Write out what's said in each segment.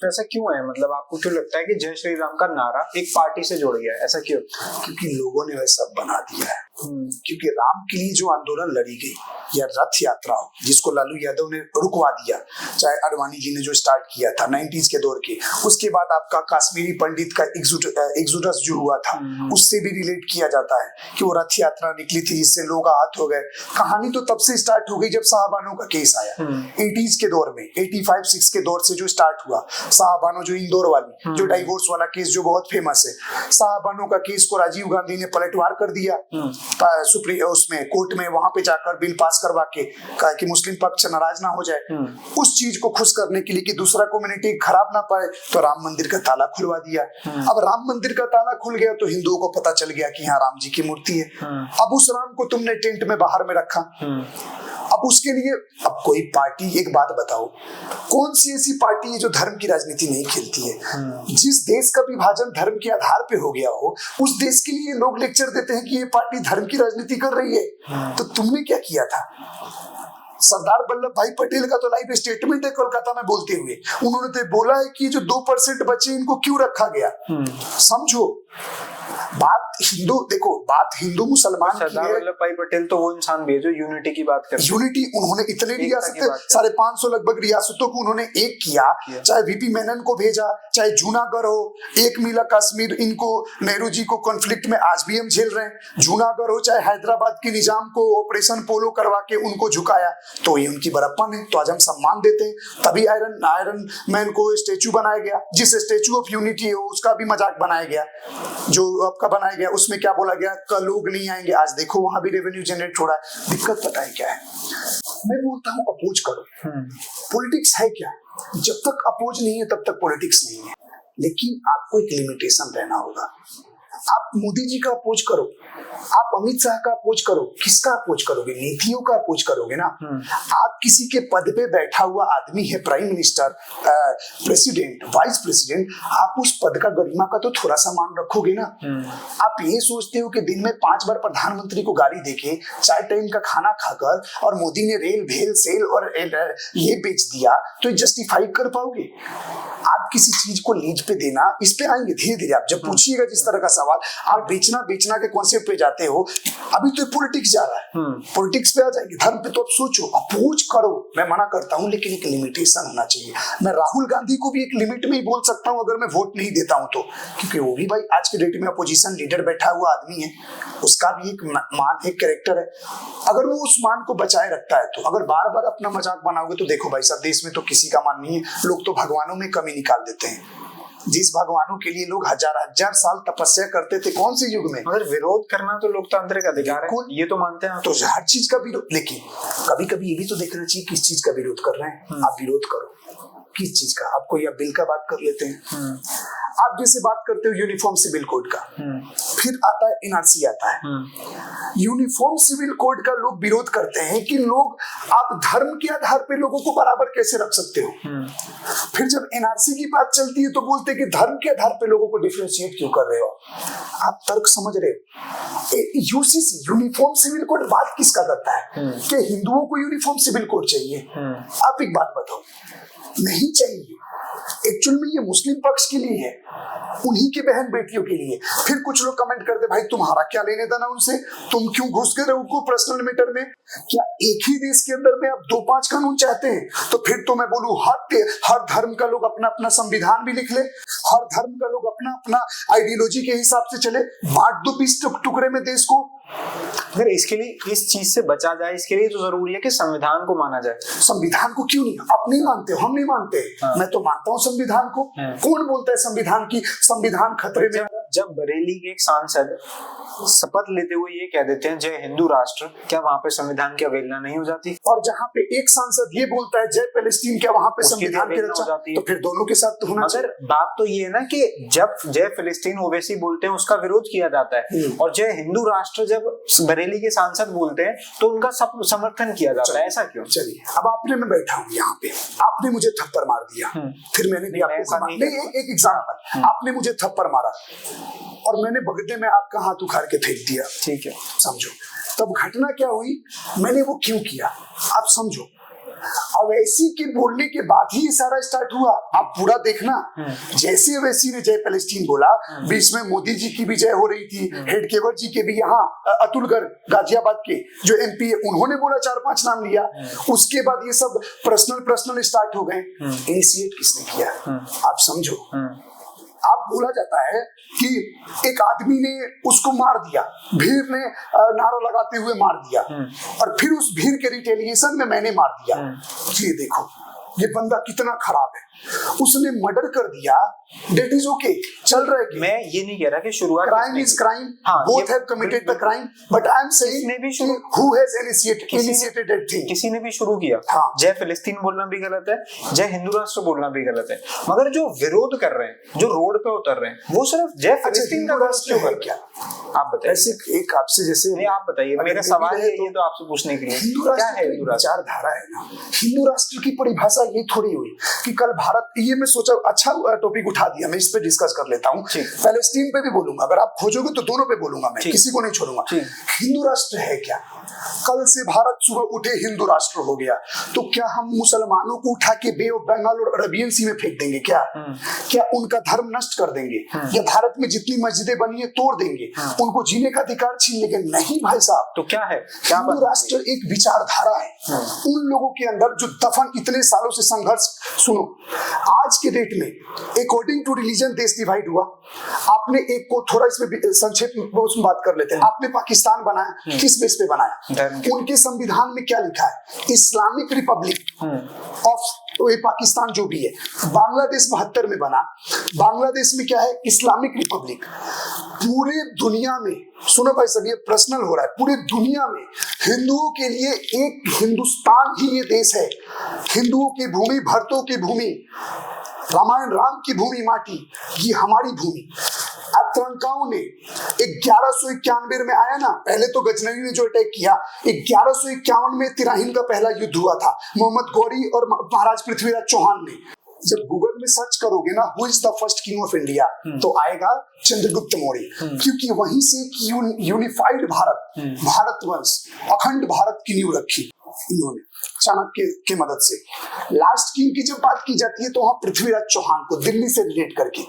तो ऐसा क्यों है? मतलब आपको क्यों लगता है कि जय श्री राम का नारा एक पार्टी से जुड़ गया है, ऐसा क्यों? क्योंकि लोगों ने वैसा बना दिया है। क्योंकि राम के लिए जो आंदोलन लड़ी गई या रथ यात्रा हो, जिसको लालू यादव ने रुकवा दिया, चाहे अडवाणी जी ने जो स्टार्ट किया था 90s के दौर के, उसके बाद आपका कश्मीरी पंडित का एक्सोडस जो हुआ था, उससे भी रिलेट किया जाता है कि वो रथ यात्रा निकली थी जिससे लोग आहत हो गए। कहानी तो तब से स्टार्ट हो गई जब साहबानो का केस आया 80s के दौर में, 85-6 के दौर से जो स्टार्ट हुआ। साहबानो जो इंदौर वाली जो डाइवोर्स वाला केस जो बहुत फेमस है, साहबानो का केस को राजीव गांधी ने पलटवार कर दिया सुप्रीम उसमें कोर्ट में, वहां पे जाकर बिल पास करवा के कहा कि मुस्लिम पक्ष नाराज ना हो जाए। उस चीज को खुश करने के लिए कि दूसरा कम्युनिटी खराब ना पाए, तो राम मंदिर का ताला खुलवा दिया। अब राम मंदिर का ताला खुल गया तो हिंदुओं को पता चल गया कि यहाँ राम जी की मूर्ति है। अब उस राम को तुमने टेंट में बाहर में रखा। अब उसके लिए अब कोई पार्टी, एक बात बताओ, कौन सी ऐसी पार्टी है जो धर्म की राजनीति नहीं खेलती है? जिस देश का विभाजन धर्म के आधार पे हो गया हो, उस देश के लिए लोग लेक्चर देते हैं कि ये पार्टी धर्म की राजनीति कर रही है। तो तुमने क्या किया था? सरदार वल्लभ भाई पटेल का तो लाइव स्टेटमेंट है कोलकाता में बोलते हुए, उन्होंने तो बोला है कि जो 2% बचे इनको क्यों रखा गया। समझो बात हिंदू, देखो बात हिंदू मुसलमान की है। सरदार वल्लभ भाई पटेल तो वो इंसान भी है जो यूनिटी की बात करते हैं। यूनिटी उन्होंने इतने रियासतें 550 लगभग रियासतों को उन्होंने एक किया, चाहे वीपी मेनन को भेजा, चाहे जूनागढ़ हो, एक मिला कश्मीर, इनको नेहरू जी को कॉन्फ्लिक्ट में आज भी हम झेल रहे हैं। जूनागढ़ हो, चाहे हैदराबाद के निजाम को ऑपरेशन पोलो करवा के उनको झुकाया, तो ये उनकी बड़प्पन है, तो आज हम सम्मान देते हैं। तभी आयरन मैन को स्टेचू बनाया गया, जिस स्टेचू ऑफ यूनिटी है उसका भी मजाक बनाया गया, जो आपका बनाया गया उसमें क्या बोला गया, कल लोग नहीं आएंगे। आज देखो वहां भी रेवेन्यू जनरेट हो रहा है। दिक्कत पता है क्या है? मैं बोलता हूँ अपोज करो। पॉलिटिक्स है क्या? जब तक अपोज नहीं है तब तक पॉलिटिक्स नहीं है। लेकिन आपको एक लिमिटेशन रहना होगा। आप मोदी जी का अपोज करो, आप अमित शाह का अपोज करो, किसका अपोज करोगे? नीतियों का अपोज करोगे ना। आप किसी के पद पे बैठा हुआ आदमी है, prime minister, president, vice president, आप उस पद का गरिमा का तो थोड़ा सा मान रखोगे ना। आप ये सोचते हो कि दिन में 5 बार प्रधानमंत्री को गाली देके, 4 टाइम का खाना खाकर, और मोदी ने रेल भेल सेल और ये बेच दिया, तो जस्टिफाई कर पाओगे? आप किसी चीज को लीज पे देना, इस पे आएंगे धीरे धीरे। आप जब पूछिएगा जिस तरह का सवाल, आप बेचना के कॉन्सेप्ट पे जाते हो, अभी तो पॉलिटिक्स जा रहा है, पॉलिटिक्स पे आ जाएंगे। धर्म पे तो आप सोचो, अपोज करो, मैं मना करता हूं, लेकिन एक लिमिटेशन होना चाहिए। मैं राहुल गांधी को भी एक लिमिट में ही बोल सकता हूं अगर मैं वोट नहीं देता हूं तो, क्योंकि वो भी भाई आज के डेट में अपोजिशन लीडर बैठा हुआ आदमी है, उसका भी एक मान, एक कैरेक्टर है। अगर वो उस मान को बचाए रखता है, तो अगर बार बार अपना मजाक बनाओगे तो देखो भाई साहब, देश में तो किसी का मान नहीं है। लोग तो भगवानों में कमी निकाल देते हैं। जिस भगवानों के लिए लोग हजार साल तपस्या करते थे, कौन से युग में? मगर विरोध करना तो लोकतंत्र का अधिकार है, ये तो मानते हैं। तो हर चीज का विरोध, लेकिन कभी कभी ये भी तो देखना चाहिए किस चीज का विरोध कर रहे हैं। आप विरोध करो किस चीज का? आपको यह बिल का बात कर लेते हैं। आप जैसे बात करते हो यूनिफॉर्म सिविल कोड का, फिर आता है एनआरसी आता है। यूनिफॉर्म सिविल कोड का लोग विरोध करते हैं कि लोग, आप धर्म के आधार पे लोगों को बराबर कैसे रख सकते हो? फिर जब एनआरसी की बात चलती है तो बोलते हैं कि धर्म के आधार पे लोगों को डिफरेंशिएट क्यों कर रहे हो? आप तर्क समझ रहे हो? यूसीसी यूनिफॉर्म सिविल कोड बात किसका करता है कि हिंदुओं को यूनिफॉर्म सिविल कोड चाहिए? आप एक बात बताओ, नहीं चाहिए। एक्चुअल में ये मुस्लिम पक्ष के लिए है, उन्हीं के बहन बेटियों के लिए। फिर कुछ लोग कमेंट करते, भाई तुम्हारा क्या लेने देना उनसे, तुम क्यों घुस गए उनको पर्सनल मैटर में? क्या एक ही देश के अंदर में आप 2-5 कानून चाहते हैं? तो फिर तो मैं बोलूं हर धर्म का लोग अपना अपना संविधान भी लिख ले, हर धर्म का लोग अपना अपना आइडियोलॉजी के हिसाब से चले, बांट दो 20 टुकड़े में देश को। अगर इसके लिए, इस चीज से बचा जाए, इसके लिए तो जरूरी है कि संविधान को माना जाए। संविधान को क्यों नहीं? आप नहीं मानते हो, हम नहीं मानते। मैं तो मानता हूँ संविधान को। कौन बोलता है संविधान की, संविधान खतरे में? जब बरेली के एक सांसद शपथ लेते हुए ये कह देते हैं जय हिंदू राष्ट्र, क्या वहाँ पे संविधान की अवहेलना नहीं हो जाती? और जहाँ पे एक सांसद ये बोलता है जय पैलेस्टीन, क्या वहाँ पे संविधान की रक्षा हो जाती? तो फिर दोनों के साथ तो होना चाहिए। मगर बात तो ये है ना कि जब जय फिलिस्तीन ओवैसी बोलते हैं उसका विरोध किया जाता है, और जय हिंदू राष्ट्र जब बरेली के सांसद बोलते हैं तो उनका समर्थन किया जाता है। ऐसा क्यों? चलिए, अब आपने, मैं बैठा हूँ यहाँ पे, आपने मुझे थप्पड़ मार दिया, फिर मैंने भी आपको एक एग्जाम्पल, आपने मुझे थप्पड़ मारा और मैंने बगले में आपका हाथ उखाड़ के फेंक दिया, ठीक है, समझो। तब घटना क्या हुई, मैंने वो क्यों किया, आप समझो। अवैसी के बोलने के बाद ही ये सारा स्टार्ट हुआ। आप पूरा देखना, जैसे अवैसी ने जय पैलेस्टीन बोला, बीच में मोदी जी की भी जय हो रही थी, हेडगेवर जी के भी, यहाँ अतुल गर्ग गाजियाबाद के जो एमपी है उन्होंने बोला, 4-5 नाम लिया। उसके बाद ये सब पर्सनल स्टार्ट हो गए। इनिशिएट किसने किया? आप समझो। आप बोला जाता है कि एक आदमी ने उसको मार दिया, भीड़ ने नारा लगाते हुए मार दिया, और फिर उस भीड़ के रिटेलिएशन में मैंने मार दिया। ये देखो ये बंदा कितना खराब है, उसने मर्डर कर दिया, दैट इज ओके, चल रहा है। मैं ये नहीं कह रहा कि शुरुआत crime is crime, both have committed the crime, but I am saying who has initiated that thing. किसी ने भी शुरू किया। जय फिलिस्तीन बोलना भी गलत है, जय हिंदू राष्ट्र बोलना भी गलत है, मगर जो विरोध कर रहे हैं, जो रोड पे उतर रहे हैं, वो सिर्फ जय फिलिस्तीन का राष्ट्र है क्या? आप बताइए। ऐसे एक आपसे जैसे नहीं, आप बताइए, मेरा सवाल है ये तो आपसे पूछने के लिए, क्या है हिंदू राष्ट्र? विचारधारा है ना। हिंदू राष्ट्र की परिभाषा ये थोड़ी हुई कि कल भारत, ये मैं सोचा अच्छा टॉपिक उठा दिया, मैं इस पे डिस्कस कर लेता हूँ। पैलेस्टीन पे भी बोलूंगा, अगर आप खोजोगे तो दोनों पे बोलूंगा, मैं किसी को नहीं छोड़ूंगा। हिंदू राष्ट्र है क्या? कल से भारत सुबह उठे हिंदू राष्ट्र हो गया, तो क्या हम मुसलमानों को उठा के बे ऑफ बंगाल और अरेबियन सी में फेंक देंगे क्या? क्या उनका धर्म नष्ट कर देंगे? या भारत में जितनी मस्जिदें बनी है तोड़ देंगे? उनको जीने का अधिकार छीन लेंगे? नहीं भाई साहब। तो क्या है? हिंदू राष्ट्र एक विचारधारा है उन लोगों के अंदर जो दफन इतने सालों से संघर्ष। सुनो, आज के डेट में अकॉर्डिंग टू रिलीजन देश डिवाइड हुआ। आपने एक को थोड़ा इसमें संक्षेप में उसमें बात कर लेते हैं। आपने पाकिस्तान बनाया, किस बेस पे बनाया? उनके संविधान में क्या लिखा है? इस्लामिक रिपब्लिक ऑफ पाकिस्तान जो भी है। बांग्लादेश 72 में बना, बांग्लादेश में क्या है? Islamic Republic. पूरे दुनिया में, सुनो भाई सब, ये पर्सनल हो रहा है, पूरे दुनिया में हिंदुओं के लिए एक हिंदुस्तान ही ये देश है। हिंदुओं की भूमि, भरतों की भूमि, रामायण राम की भूमि, माटी, ये हमारी भूमि। आतंकाओं ने 1191 में आया ना, पहले तो गजनवी ने जो अटैक किया, 1151 में तिराहिन का पहला युद्ध हुआ था, मोहम्मद गौरी और महाराज पृथ्वीराज चौहान ने। जब गूगल में सर्च करोगे ना who is the first king of India, तो आएगा चंद्रगुप्त मौर्य, क्योंकि वहीं से यूनिफाइड भारत, भारतवंश, अखंड भारत की नींव रखी इन्होंने चाणक्य की मदद से। लास्ट किंग की जब बात की जाती है तो वहां पृथ्वीराज चौहान को दिल्ली से रिलेट करके,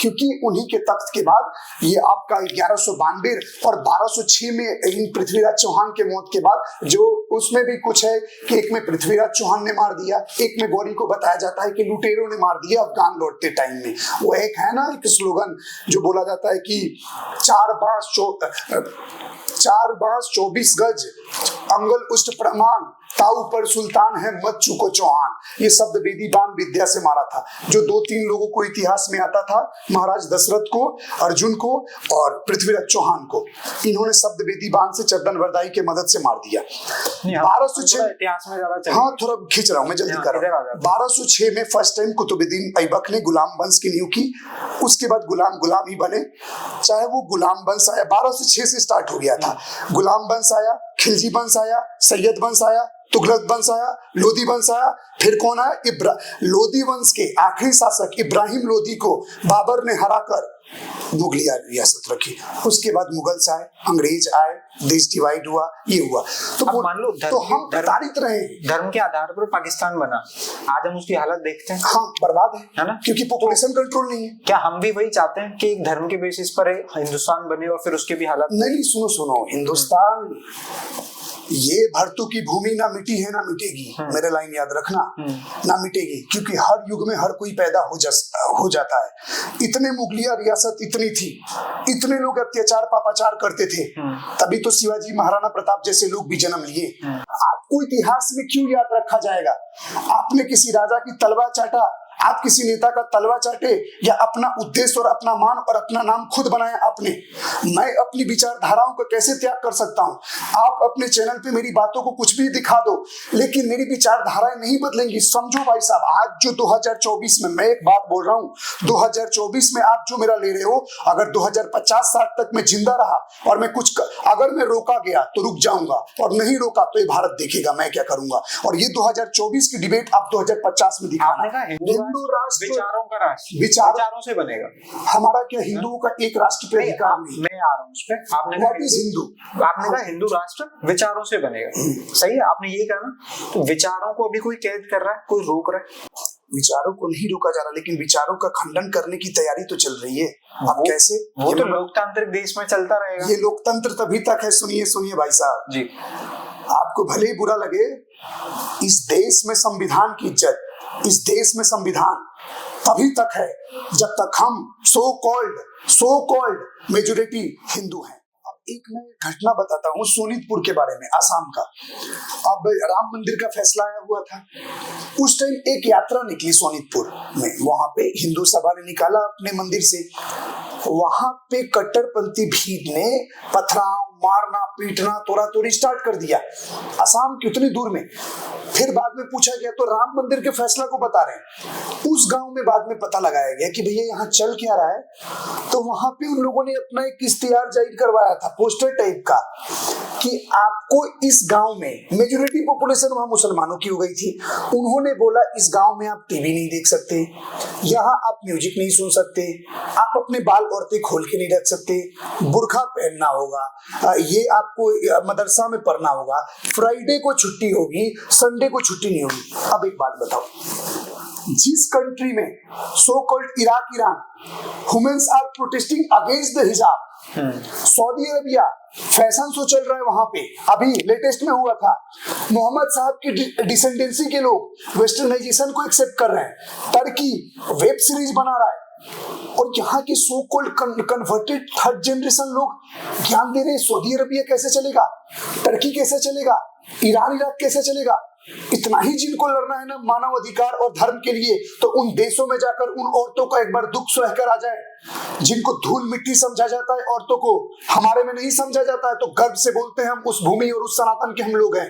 क्योंकि उन्हीं के तख्त के बाद ये आपका 1192 और 1206 में इन पृथ्वीराज चौहान के मौत के बाद, जो उसमें भी कुछ है कि एक में पृथ्वीराज चौहान ने मार दिया, एक में गौरी को बताया जाता है कि लुटेरों ने मार दिया अफगान लौटते टाइम में। वो एक है ना एक स्लोगन जो बोला जाता है कि 4 बांस 24 गज अंगल उष्ट प्रमाण, ताऊ पर सुल्तान है मत चुको चौहान। ये शब्द वेदी बाण विद्या से मारा था, जो 2-3 लोगों को इतिहास में आता था, महाराज दशरथ को, अर्जुन को और पृथ्वीराज चौहान को। इन्होंने शब्द वेदी बाण से चंदन वरदाई के मदद से मार दिया। 1206 इतिहास में ज्यादा, हाँ थोड़ा खींच रहा हूँ मैं, जल्दी कर रहा हूँ। 1206 में फर्स्ट टाइम कुतुबुद्दीन ऐबक ने गुलाम वंश की नींव की। उसके बाद गुलाम ही बने, चाहे वो गुलाम वंश आया, 1206 से स्टार्ट हो गया था। गुलाम वंश आया, खिलजी वंश आया, सैयद वंश आया, तुगलक वंश आया, लोधी वंश आया, फिर कौन आया? लोधी वंश के आखिरी शासक इब्राहिम लोधी को बाबर ने हराकर मुगलिया रियासत रखी। उसके बाद मुगल्स आए, अंग्रेज आए, देश डिवाइड हुआ, ये हुआ। तो मान लो तो हम प्रताड़ित रहे, धर्म के आधार पर पाकिस्तान बना, आज हम उसकी हालत देखते हैं। हाँ, बर्बाद है ना, क्योंकि पॉपुलेशन कंट्रोल नहीं है। क्या हम भी वही चाहते हैं कि एक धर्म के बेसिस पर हिंदुस्तान बने और फिर उसके भी हालत? नहीं, सुनो, हिंदुस्तान ये भरतों की भूमि ना मिटी है ना मिटेगी, मेरे लाइन याद रखना, ना मिटेगी, क्योंकि हर युग में हर कोई पैदा हो जाता है। इतने मुगलिया रियासत इतनी थी, इतने लोग अत्याचार पापाचार करते थे, तभी तो शिवाजी महाराणा प्रताप जैसे लोग भी जन्म लिए। आपको इतिहास में क्यों याद रखा जाएगा? आपने किसी राजा की तलवार चाटा, आप किसी नेता का तलवा चाटे, या अपना उद्देश्य और अपना मान और अपना नाम खुद बनाया आपने। मैं अपनी विचारधाराओं को कैसे त्याग कर सकता हूं? आप अपने चैनल पे मेरी बातों को कुछ भी दिखा दो, लेकिन मेरी विचारधाराएं नहीं बदलेंगी। समझो भाई साहब, आज जो 2024 में मैं एक बात बोल रहा हूं, 2024 में आप जो मेरा ले रहे हो, अगर 2050-60 तक मैं जिंदा रहा और मैं कुछ अगर मैं रोका गया तो रुक जाऊंगा, और नहीं रोका तो ये भारत देखेगा मैं क्या करूंगा। और ये 2024 की डिबेट आप 2050 में दिखाना। हिंदू राष्ट्र विचारों का राष्ट्र विचारों से बनेगा। हमारा क्या हिंदुओं का एक राष्ट्र पे अधिकार नहीं? मैं आ रहा हूँ उस पे। आपने कहा हिंदू राष्ट्र विचारों से बनेगा, सही है, आपने ये कहा ना। तो विचारों को अभी कोई कैद कर रहा है, कोई रोक रहा है? विचारों को नहीं रोका जा रहा, लेकिन विचारों का खंडन करने की तैयारी तो चल रही है। अब कैसे? वो तो लोकतांत्रिक देश में चलता रहेगा। ये लोकतंत्र तभी तक है, सुनिए भाई साहब जी, आपको भले ही बुरा लगे, इस देश में संविधान की इज्जत, इस देश में संविधान तभी तक है जब तक हम सो कॉल्ड मेजॉरिटी हिंदू हैं। अब एक मैं घटना बताता हूँ सोनीतपुर के बारे में, आसाम का। अब राम मंदिर का फैसला आया हुआ था, उस टाइम एक यात्रा निकली सोनीतपुर में, वहां पे हिंदू सभा ने निकाला अपने मंदिर से, वहां पे कट्टरपंथी भीड़ ने पथराव, मारना, पीटना, तोड़ा तोड़ी स्टार्ट कर दिया, असम की उतनी दूर में। फिर बाद में पूछा गया तो राम मंदिर के फैसला को बता रहे हैं। उस गांव में बाद में पता लगाया गया कि भैया यहाँ चल क्या रहा है, तो वहां पे उन लोगों ने अपना एक इश्तिहार जारी करवाया था, पोस्टर टाइप का, कि आपको इस गांव में, मेजॉरिटी पॉपुलेशन वहां मुसलमानों की हो गई थी, उन्होंने बोला इस गांव में आप टीवी नहीं देख सकते, यहाँ आप म्यूजिक नहीं सुन सकते, आप अपने बाल औरतें खोल के नहीं रख सकते, बुर्खा पहनना होगा, ये आपको मदरसा में पढ़ना होगा, फ्राइडे को छुट्टी होगी, संडे को छुट्टी नहीं होगी। अब एक बात बताओ, जिस कंट्री में so called Iran women's are protesting against the hijab, Saudi Arabia fashion show चल रहा है वहां पे, अभी लेटेस्ट में हुआ था, मोहम्मद साहब की डिसेंडेंसी के लोग वेस्टर्नाइजेशन को एक्सेप्ट कर रहे हैं, टर्की वेब सीरीज बना रहा है, और यहाँ के so called converted third generation लोग ज्ञान दे रहे हैं सऊदी अरबिया कैसे चलेगा, टर्की कैसे चलेगा, ईरान इराक कैसे चलेगा। इतना ही जिनको लड़ना है ना मानव अधिकार और धर्म के लिए, तो उन देशों में जाकर उन औरतों का एक बार दुख सहकर आ जाए, जिनको धूल मिट्टी समझा जाता है औरतों को, हमारे में नहीं समझा जाता है, तो गर्व से बोलते हैं हम उस भूमि और उस सनातन के हम लोग हैं,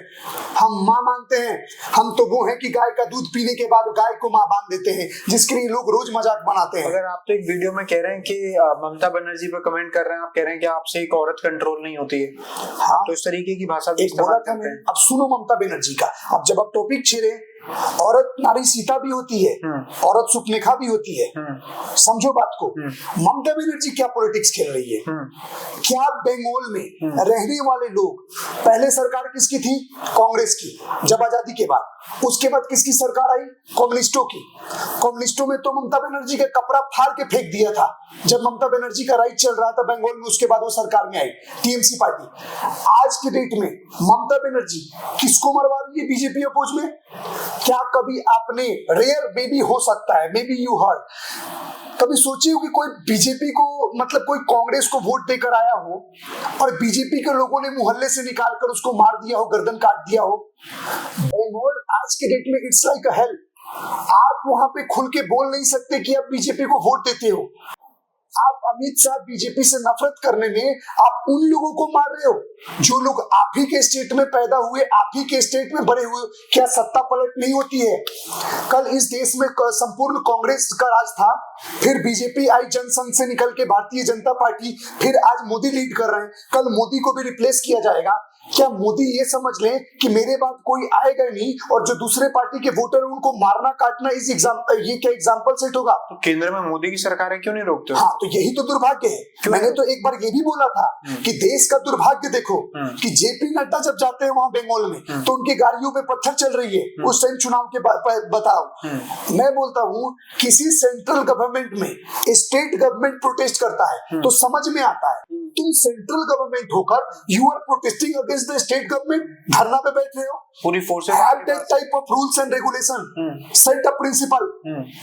हम माँ मानते हैं, हम तो वो हैं कि गाय का दूध पीने के बाद गाय को माँ बांध देते हैं, जिसके लिए लोग रोज मजाक बनाते हैं। अगर आप तो एक वीडियो में कह रहे हैं कि ममता बनर्जी पर कमेंट कर रहे हैं, आप कह रहे हैं कि आपसे एक औरत कंट्रोल नहीं होती है, हाँ, तो इस तरीके की भाषा भी बोला था मैं। अब सुनो ममता बनर्जी का, अब जब आप टॉपिक छेड़े, औरत नारी सीता भी होती है, औरत सुपनेखा भी होती है, समझो बात को। ममता बनर्जी क्या पॉलिटिक्स खेल रही है? क्या बंगाल में रहने वाले लोग, पहले सरकार किसकी थी? कांग्रेस की, जब आजादी के बाद, उसके बाद किसकी सरकार आई? कम्युनिस्टों की। कम्युनिस्टों में तो ममता बनर्जी का कपड़ा फाड़ के फेंक दिया था जब ममता बनर्जी का राइट चल रहा था बंगाल में, उसके बाद वो सरकार में आई टीएमसी पार्टी। आज के डेट में ममता बनर्जी किसको मरवा रही है बीजेपी अपोज में? क्या कभी आपने, रेयर बेबी हो सकता है, मे बी यू हर्ड, कभी सोचे हो कि कोई बीजेपी को, मतलब कोई कांग्रेस को वोट देकर आया हो और बीजेपी के लोगों ने मोहल्ले से निकालकर उसको मार दिया हो, गर्दन काट दिया हो? बंगाल आज के डेट में इट्स लाइक अ हेल। आप वहां पे खुल के बोल नहीं सकते कि आप बीजेपी को वोट देते हो। आप अमित शाह बीजेपी से नफरत करने में आप उन लोगों को मार रहे हो जो लोग आप ही के स्टेट में पैदा हुए, आप ही के स्टेट में बड़े हुए। क्या सत्ता पलट नहीं होती है? कल इस देश में संपूर्ण कांग्रेस का राज था, फिर बीजेपी आई जनसंघ से निकल के भारतीय जनता पार्टी, फिर आज मोदी लीड कर रहे हैं, कल मोदी को भी रिप्लेस किया जाएगा। क्या मोदी ये समझ लें कि मेरे बाद कोई आएगा नहीं, और जो दूसरे पार्टी के वोटर उनको मारना काटना, इस एग्जाम्पल, ये क्या एग्जाम्पल सेट होगा? तो केंद्र में मोदी की सरकार है, क्यों नहीं रोकते? हाँ, तो यही तो दुर्भाग्य है। मैंने तो एक बार ये भी बोला था कि देश का दुर्भाग्य देखो कि जेपी नड्डा जब जाते हैं वहां बंगाल में, तो उनकी गाड़ियों पे पत्थर चल रही है, उस टाइम चुनाव के बताओ। मैं बोलता हूँ किसी सेंट्रल गवर्नमेंट में स्टेट गवर्नमेंट प्रोटेस्ट करता है तो समझ में आता है। तुम सेंट्रल गवर्नमेंट होकर you are protesting against the state government, धरना पे बैठ रहे हो। पूरी forces have that type of rules and regulation, set a principle.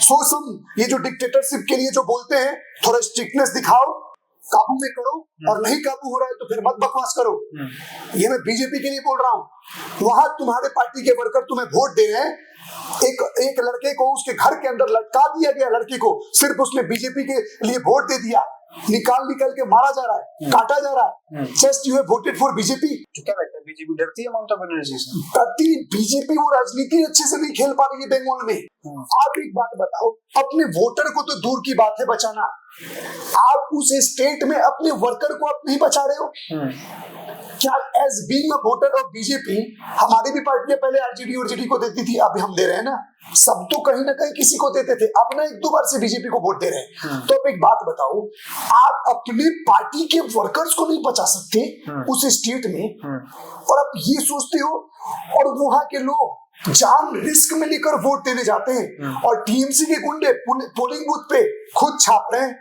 So some, ये जो डिक्टेटरशिप के लिए जो बोलते हैं, थोड़ा स्ट्रिक्टनेस दिखाओ, काबू में करो, और नहीं काबू हो रहा है तो फिर मत बकवास करो। ये मैं बीजेपी के लिए बोल रहा हूँ। वहां तुम्हारे पार्टी के वर्कर तुम्हें वोट दे रहे हैं, एक लड़के को उसके घर के अंदर लटका दिया गया, लड़की को, सिर्फ उसने बीजेपी के लिए वोट दे दिया, निकाल के मारा जा रहा है, काटा जा रहा है, just you have voted for BJP. क्या लगता है बीजेपी डरती है ममता बनर्जी से? डरती बीजेपी, वो राजनीति अच्छे से नहीं खेल पा रही है बंगाल में। आप एक बात बताओ, अपने वोटर को तो दूर की बात है बचाना, आप उस स्टेट में अपने वर्कर को आप नहीं बचा रहे हो। क्या as being a voter of BJP हमारी भी पार्टियां पहले आरजेडी और जेडी को देती थी, अब हम दे रहे हैं ना, सब तो कहीं ना कहीं किसी को देते थे, अब ना 1-2 बार से बीजेपी को वोट दे रहे हैं। तो अब एक बात बताओ, आप अपने पार्टी के वर्कर्स को नहीं बचा सकते उस स्टेट में, और आप ये सोचते हो, और वहां के लोग जान रिस्क में लेकर वोट देने जाते हैं, और टीएमसी के गुंडे पोलिंग बूथ पे खुद छाप रहे हैं,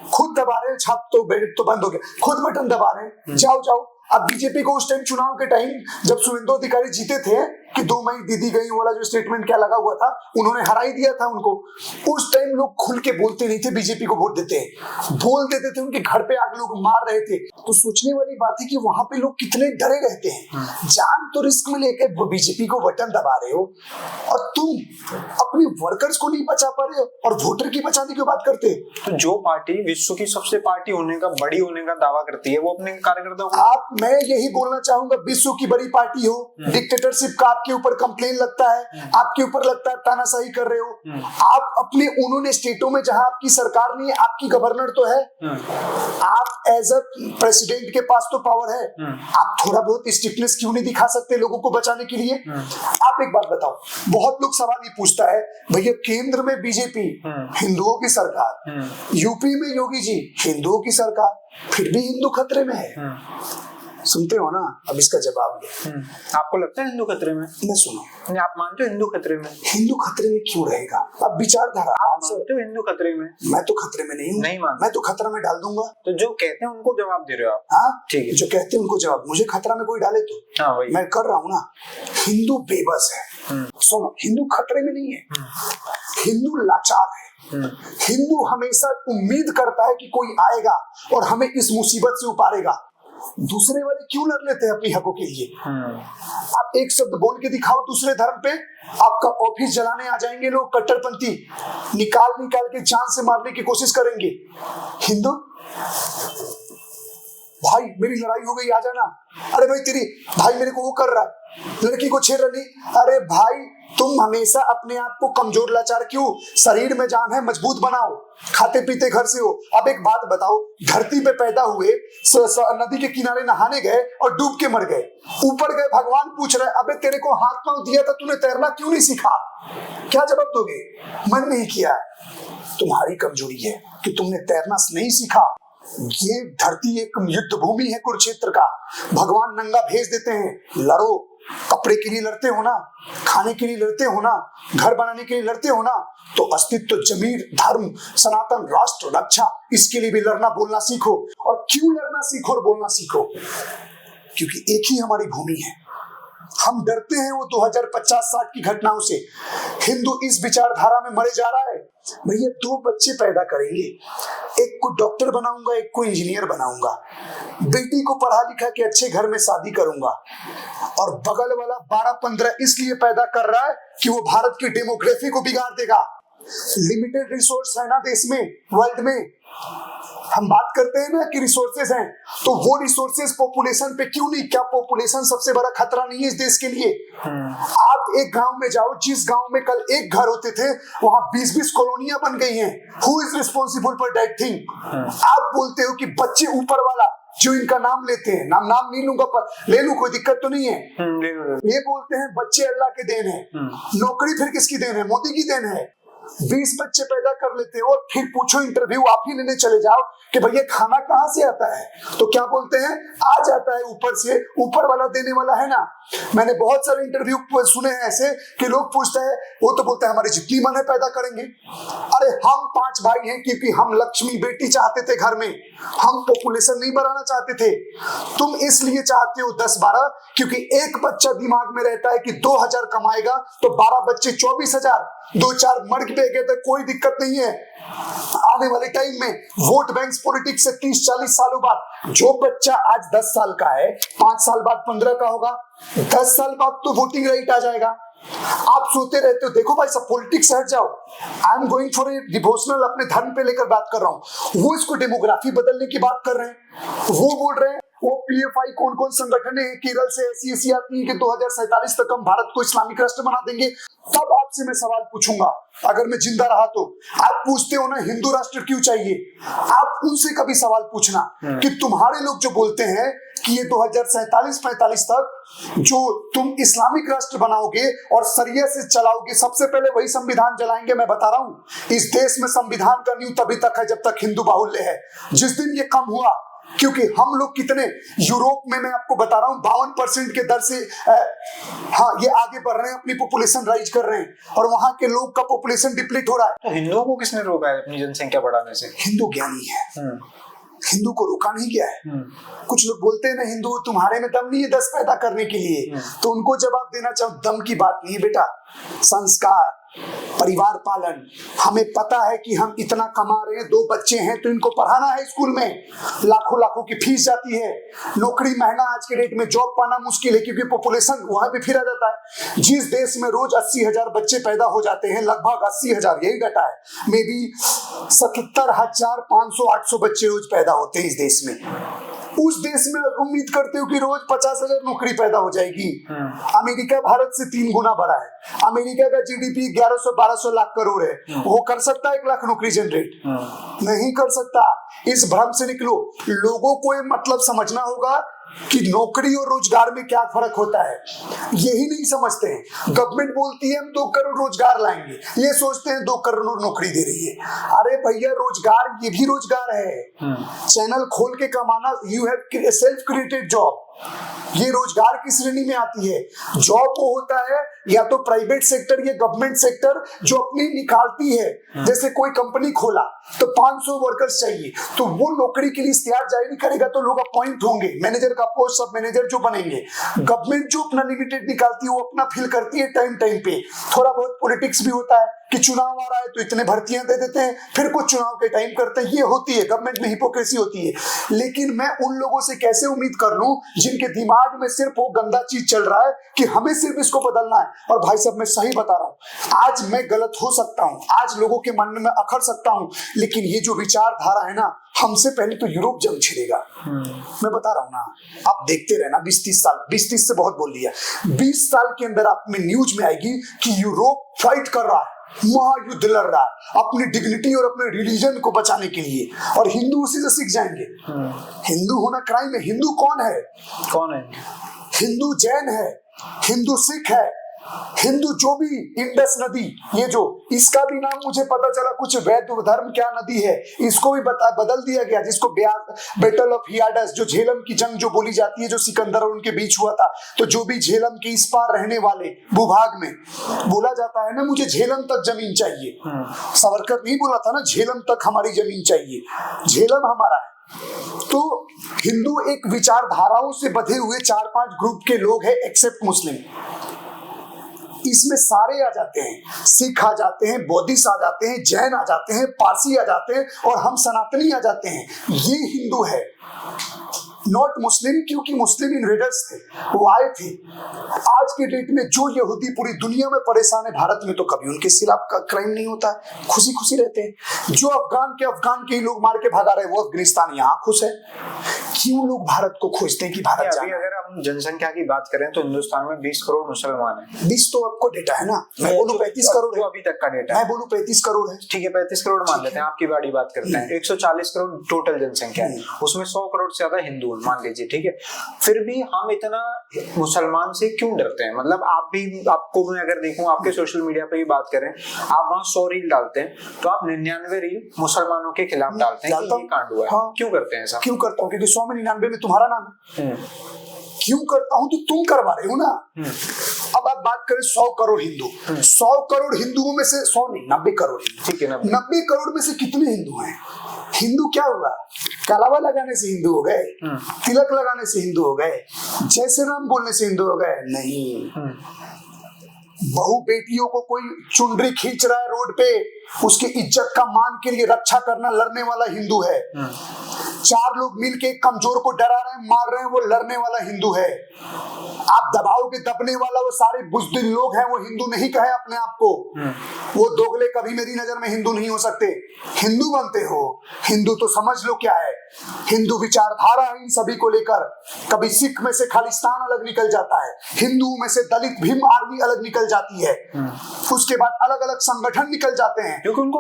खुद दबा रहे हैं, छाप तो बंद हो गया, खुद बटन दबा रहे हैं, जाओ जाओ। अब बीजेपी को उस टाइम चुनाव के टाइम जब सुवेंदु अधिकारी जीते थे कि 2 मई दीदी गई वाला जो स्टेटमेंट क्या लगा हुआ था, उन्होंने हरा ही दिया था उनको। उस टाइम लोग खुल के बोलते नहीं थे बीजेपी को वोट देते हैं, बोल देते थे, उनके घर पे आके लोग मार रहे थे। तो सोचने वाली बात है कि वहां पे लोग कितने डरे रहते हैं, जान तो रिस्क में लेकर बीजेपी को बटन दबा रहे हो, और तुम अपने वर्कर्स को नहीं बचा पा रहे हो और वोटर की बचाने की बात करते हो। तो जो पार्टी विश्व की सबसे पार्टी होने का, बड़ी होने का दावा करती है, वो अपने कार्यकर्ताओं को, मैं यही बोलना चाहूंगा, विश्व की बड़ी पार्टी हो, डिक्टेटरशिप का आपके ऊपर कंप्लेन लगता है, आपके ऊपर लगता है तानाशाही कर रहे हो, आप अपने उन्होंने स्टेटों में जहां आपकी सरकार नहीं है, आपकी गवर्नर तो है, आप एज अ प्रेसिडेंट के पास तो पावर है, आप थोड़ा बहुत स्ट्रिक्टनेस क्यों नहीं दिखा सकते लोगों को बचाने के लिए? आप एक बात बताओ, बहुत लोग सवाल ये पूछता है, भैया केंद्र में बीजेपी हिंदुओं की सरकार, यूपी में योगी जी हिंदुओं की सरकार, फिर भी हिंदू खतरे में है, सुनते हो ना? अब इसका जवाब दो। आपको लगता है हिंदू खतरे में? मैं सुनो, नहीं, आप मानते हो हिंदू खतरे में? हिंदू खतरे में क्यों रहेगा? अब विचारधारा, आप मानते हो हिंदू खतरे में? मैं तो खतरे में नहीं हूँ, नहीं मानते? मैं तो खतरा में डाल दूंगा। तो जो कहते हैं उनको जवाब दे रहे हो आप? हाँ ठीक है, जो कहते हैं उनको जवाब, मुझे खतरा में कोई डाले तो हाँ वही मैं कर रहा हूँ ना। हिंदू बेबस है, सुनो, हिंदू खतरे में नहीं है, हिंदू लाचार है, हिंदू हमेशा उम्मीद करता है कि कोई आएगा और हमें इस मुसीबत से उतारेगा। दूसरे वाले क्यों लड़ लेते हैं अपनी हकों के लिए? आप एक शब्द बोल के दिखाओ दूसरे धर्म पे, आपका ऑफिस जलाने आ जाएंगे लोग, कट्टरपंथी निकाल के जान से मारने की कोशिश करेंगे। हिंदू, भाई मेरी लड़ाई हो गई, आ जाना, अरे भाई तेरी भाई मेरे को वो कर रहा है, लड़की को छेड़ रही, अरे भाई तुम हमेशा अपने आप को कमजोर लाचार क्यों? शरीर में जान है, मजबूत बनाओ, खाते पीते घर से हो। अब एक बात बताओ, धरती पे पैदा हुए, नदी के किनारे नहाने गए और डूब के मर गए, ऊपर गए, भगवान पूछ रहे अबे तेरे को हाथ पांव दिया था, तूने तैरना क्यों नहीं सीखा? क्या जवाब दोगे? मन नहीं किया, तुम्हारी कमजोरी है कि तुमने तैरना नहीं सीखा। ये धरती एक युद्ध भूमि है कुरुक्षेत्र का, भगवान नंगा भेज देते हैं, लड़ो, कपड़े के लिए लड़ते हो ना, खाने के लिए लड़ते हो ना, घर बनाने के लिए लड़ते हो ना, तो अस्तित्व, जमीर, धर्म, सनातन, राष्ट्र, रक्षा, इसके लिए भी लड़ना बोलना सीखो। और क्यों लड़ना सीखो और बोलना सीखो? क्योंकि एक ही हमारी भूमि है। हम डरते हैं वो 2050-60 की घटनाओं से। हिंदू इस विचारधारा में मरे जा रहा है, भैया 2 बच्चे पैदा करेंगे, एक को डॉक्टर बनाऊंगा, एक को इंजीनियर बनाऊंगा, बेटी को पढ़ा लिखा के अच्छे घर में शादी करूंगा, और बगल वाला 12-15 इसलिए पैदा कर रहा है कि वो भारत की डेमोग्राफी को बिगाड़ देगा। लिमिटेड रिसोर्स है ना देश में, वर्ल्ड में, हम बात करते हैं ना कि रिसोर्सेज हैं, तो वो रिसोर्सेज पॉपुलेशन पे क्यों नहीं? क्या पॉपुलेशन सबसे बड़ा खतरा नहीं है इस देश के लिए? आप एक गांव में जाओ, जिस गांव में कल एक घर होते थे वहां 20-20 कॉलोनियां बन गई हैं। Who is responsible for that thing? आप बोलते हो कि बच्चे ऊपर वाला जो इनका नाम लेते हैं, नाम नहीं लूंगा पर ले लूं, कोई दिक्कत तो नहीं है, ये बोलते हैं बच्चे अल्लाह के देन है। नौकरी फिर किसकी देन है? मोदी की देन है। 20 बच्चे पैदा कर लेते हो और फिर पूछो, इंटरव्यू आप ही लेने चले जाओ कि भैया खाना कहाँ से आता है, तो क्या बोलते हैं? आ जाता है ऊपर से, ऊपर वाला देने वाला है ना। मैंने बहुत सारे इंटरव्यू सुने हैं ऐसे कि लोग पूछते हैं, वो तो बोलते हैं हमारी जितनी मन है पैदा करेंगे। अरे हम 5 भाई हैं क्योंकि हम लक्ष्मी बेटी चाहते थे घर में, हम पॉपुलेशन नहीं बढ़ाना चाहते थे। तुम इसलिए चाहते हो 10-12 क्योंकि एक बच्चा दिमाग में रहता है कि 2000 कमाएगा तो 12 बच्चे 24,000, 2-4 मर गए तो कोई दिक्कत नहीं है। आने वाले टाइम में वोट बैंक पॉलिटिक्स से 30-40 सालों बाद जो बच्चा आज 10 साल का है 5 साल बाद 15 का होगा, 10 साल बाद तो वोटिंग राइट आ जाएगा। आप सोते रहते हो, देखो भाई सब पॉलिटिक्स हट जाओ, I am going for a devotional, अपने धर्म पे लेकर बात कर रहा हूँ। वो इसको डेमोग्राफी बदलने की बात कर रहे हैं, वो बोल रहे हैं वो PFI कौन कौन संगठन है, केरल से ऐसी आती है कि 2047 तक हम भारत को इस्लामिक राष्ट्र बना देंगे। तब आपसे मैं सवाल पूछूंगा, अगर मैं जिंदा रहा तो। आप पूछते हो ना हिंदू राष्ट्र क्यों चाहिए, आप उनसे कभी सवाल पूछना कि तुम्हारे लोग जो बोलते हैं कि ये 2047-45 तक जो तुम इस्लामिक राष्ट्र बनाओगे और सरिया से चलाओगे, सबसे पहले वही संविधान जलाएंगे। मैं बता रहा हूं, इस देश में संविधान का नींव तभी तक है जब तक हिंदू बाहुल्य है। जिस दिन ये कम हुआ, क्योंकि हम लोग कितने यूरोप में, मैं आपको बता रहा हूं 52% के दर से ये आगे बढ़ रहे हैं, अपनी पॉपुलेशन राइज कर रहे हैं, और वहां के लोग का पॉपुलेशन डिप्लीट हो रहा है। तो हिंदुओं को किसने रोका है अपनी जनसंख्या बढ़ाने से? हिंदू ज्ञानी है, हिंदू को रोका नहीं गया है। कुछ लोग बोलते हैं ना हिंदू तुम्हारे में दम नहीं है 10 पैदा करने के लिए, तो उनको जवाब देना चाहूं, दम की बात नहीं है बेटा, संस्कार, परिवार पालन। हमें पता है कि हम इतना कमा रहे हैं, 2 बच्चे हैं तो इनको पढ़ाना है, स्कूल में लाखों लाखों की फीस जाती है, नौकरी महंगा आज के डेट में, जॉब पाना मुश्किल है क्योंकि पॉपुलेशन वहां पे फिरा जाता है। जिस देश में रोज 80,000 बच्चे पैदा हो जाते हैं, लगभग 80,000 यही डाटा है, मे बी 77,500-800 बच्चे रोज पैदा होते हैं इस देश में। उस देश में उम्मीद करते हो कि रोज 50,000 नौकरी पैदा हो जाएगी। अमेरिका भारत से 3 गुना बड़ा है। अमेरिका का GDP 1100-1200 लाख करोड़ है। वो कर सकता है 1 लाख नौकरी जनरेट? नहीं कर सकता। इस भ्रम से निकलो। लोगों को ये मतलब समझना होगा कि नौकरी और रोजगार में क्या फर्क होता है, यही नहीं समझते हैं। गवर्नमेंट बोलती है हम 2 करोड़ रोजगार लाएंगे, ये सोचते हैं 2 करोड़ नौकरी दे रही है। अरे भैया, रोजगार ये भी रोजगार है। चैनल खोल के कमाना, you have self created job, ये रोजगार की श्रेणी में आती है। जॉब वो होता है या तो प्राइवेट सेक्टर या गवर्नमेंट सेक्टर जो अपनी निकालती है। जैसे कोई कंपनी खोला तो 500 वर्कर्स चाहिए, तो वो नौकरी के लिए इश्तिहार जारी करेगा तो लोग अपॉइंट होंगे, मैनेजर का पोस्ट, सब मैनेजर जो बनेंगे। गवर्नमेंट जो अपना लिमिटेड निकालती है वो अपना फिल करती है टाइम पे। थोड़ा बहुत पॉलिटिक्स भी होता है कि चुनाव आ रहा है तो इतने भर्तियां दे देते हैं, फिर कुछ चुनाव के टाइम करते हैं। ये होती है गवर्नमेंट में, हिपोक्रेसी होती है। लेकिन मैं उन लोगों से कैसे उम्मीद कर लूं जिनके दिमाग में सिर्फ वो गंदा चीज चल रहा है कि हमें सिर्फ इसको बदलना है। और भाई साहब, मैं सही बता रहा हूं, आज मैं गलत हो सकता हूं, आज लोगों के मन में मैं अखड़ सकता हूं, लेकिन ये जो विचारधारा है ना, हमसे पहले तो यूरोप जंग छिड़ेगा। मैं बता रहा हूं ना, आप देखते रहना 20-30 साल, 20-30 से बहुत बोल दिया, 20 साल के अंदर आप में न्यूज में आएगी कि यूरोप फाइट कर रहा है, महायुद्ध लड़ रहा है अपनी डिग्निटी और अपने रिलीजन को बचाने के लिए, और हिंदू उसी से सीख जाएंगे। हिंदू होना क्राइम है। हिंदू कौन है? हिंदू जैन है, हिंदू सिख है, हिंदू जो भी, इंडस नदी, ये जो, इसका भी नाम मुझे पता चला कुछ वैद्य धर्म क्या नदी है, इसको भी बदल दिया गया, जिसको बैटल ऑफ हियाडस, जो झेलम की जंग जो बोली जाती है, जो सिकंदर और उनके बीच हुआ था, तो जो भी झेलम के इस पार रहने वाले भूभाग में, बोला जाता है ना, मुझे झेलम तक जमीन चाहिए। सावरकर नहीं बोला था ना, झेलम तक हमारी जमीन चाहिए, झेलम हमारा है। तो हिंदू एक विचारधाराओं से बधे हुए 4-5 ग्रुप के लोग हैं, एक्सेप्ट मुस्लिम। इसमें सारे आ जाते हैं, सिख आ जाते हैं, बौद्धिस्ट आ जाते हैं, जैन आ जाते हैं, पारसी आ जाते हैं, और हम सनातनी आ जाते हैं। ये हिंदू है, नॉट मुस्लिम, क्योंकि मुस्लिम इन्वेडर्स थे, वो आए थे। आज के डेट में जो यहूदी पूरी दुनिया में परेशान है, भारत में तो कभी उनके खिलाफ क्राइम नहीं होता, खुशी खुशी रहते हैं। जो अफगान के ही लोग मार के भगा रहे हैं, वो अफगानिस्तान यहाँ खुश है। क्यों लोग भारत को खोजते हैं कि भारत अभी अगर हम जनसंख्या की बात करें तो हिंदुस्तान में 20 करोड़ मुसलमान हैं। 20 तो आपको डेटा है ना, मैं बोलूं 35 करोड़ है, अभी तक का डेटा, मैं बोलूं 35 करोड़ है, ठीक है 35 करोड़ मान लेते हैं, आपकी बड़ी बात करते हैं। 140 करोड़ टोटल जनसंख्या है, उसमें 100 करोड़ से ज्यादा हिंदू मान लीजिए, ठीक है। फिर भी हम इतना मुसलमान से क्यों डरते हैं? मतलब आपको मैं अगर देखूं, आपके सोशल मीडिया पे भी बात करें, आप वहां 100 रील डालते हैं तो आप 99 रील मुसलमानों के खिलाफ डालते हैं कि ये कांड हुआ है। हाँ। क्यों करते हैं ऐसा? क्यों करता हूँ? क्योंकि 100 में 99 में तुम्हारा नाम है। क्यों करता हूं? तो तुम करवा रहे हो ना। अब आप बात करें 100 करोड़ हिंदू, 100 करोड़ हिंदुओं में से 100 नहीं 90 करोड़, ठीक है, 90 करोड़ में से कितने हिंदू हैं? हिंदू क्या हुआ? कलावा लगाने से हिंदू हो गए, तिलक लगाने से हिंदू हो गए, जय श्री राम बोलने से हिंदू हो गए? नहीं। बहु बेटियों को कोई चुनरी खींच रहा है रोड पे, उसकी इज्जत का मान के लिए रक्षा करना लड़ने वाला हिंदू है। चार लोग मिलके कमजोर को डरा रहे हैं, मार रहे हैं, वो लड़ने वाला हिंदू है। आप दबाओगे दबने वाला वो सारे बुज़दिल लोग हैं, वो हिंदू नहीं कहे अपने आप को। वो दोगले कभी मेरी नजर में हिंदू नहीं हो सकते। हिंदू बनते हो, हिंदू तो समझ लो क्या है। हिंदू विचारधारा है इन सभी को लेकर। कभी सिख में से खालिस्तान अलग निकल जाता है, हिंदू में से दलित भीम आर्मी अलग निकल जाती है, उसके बाद अलग अलग संगठन निकल जाते हैं, क्योंकि उनको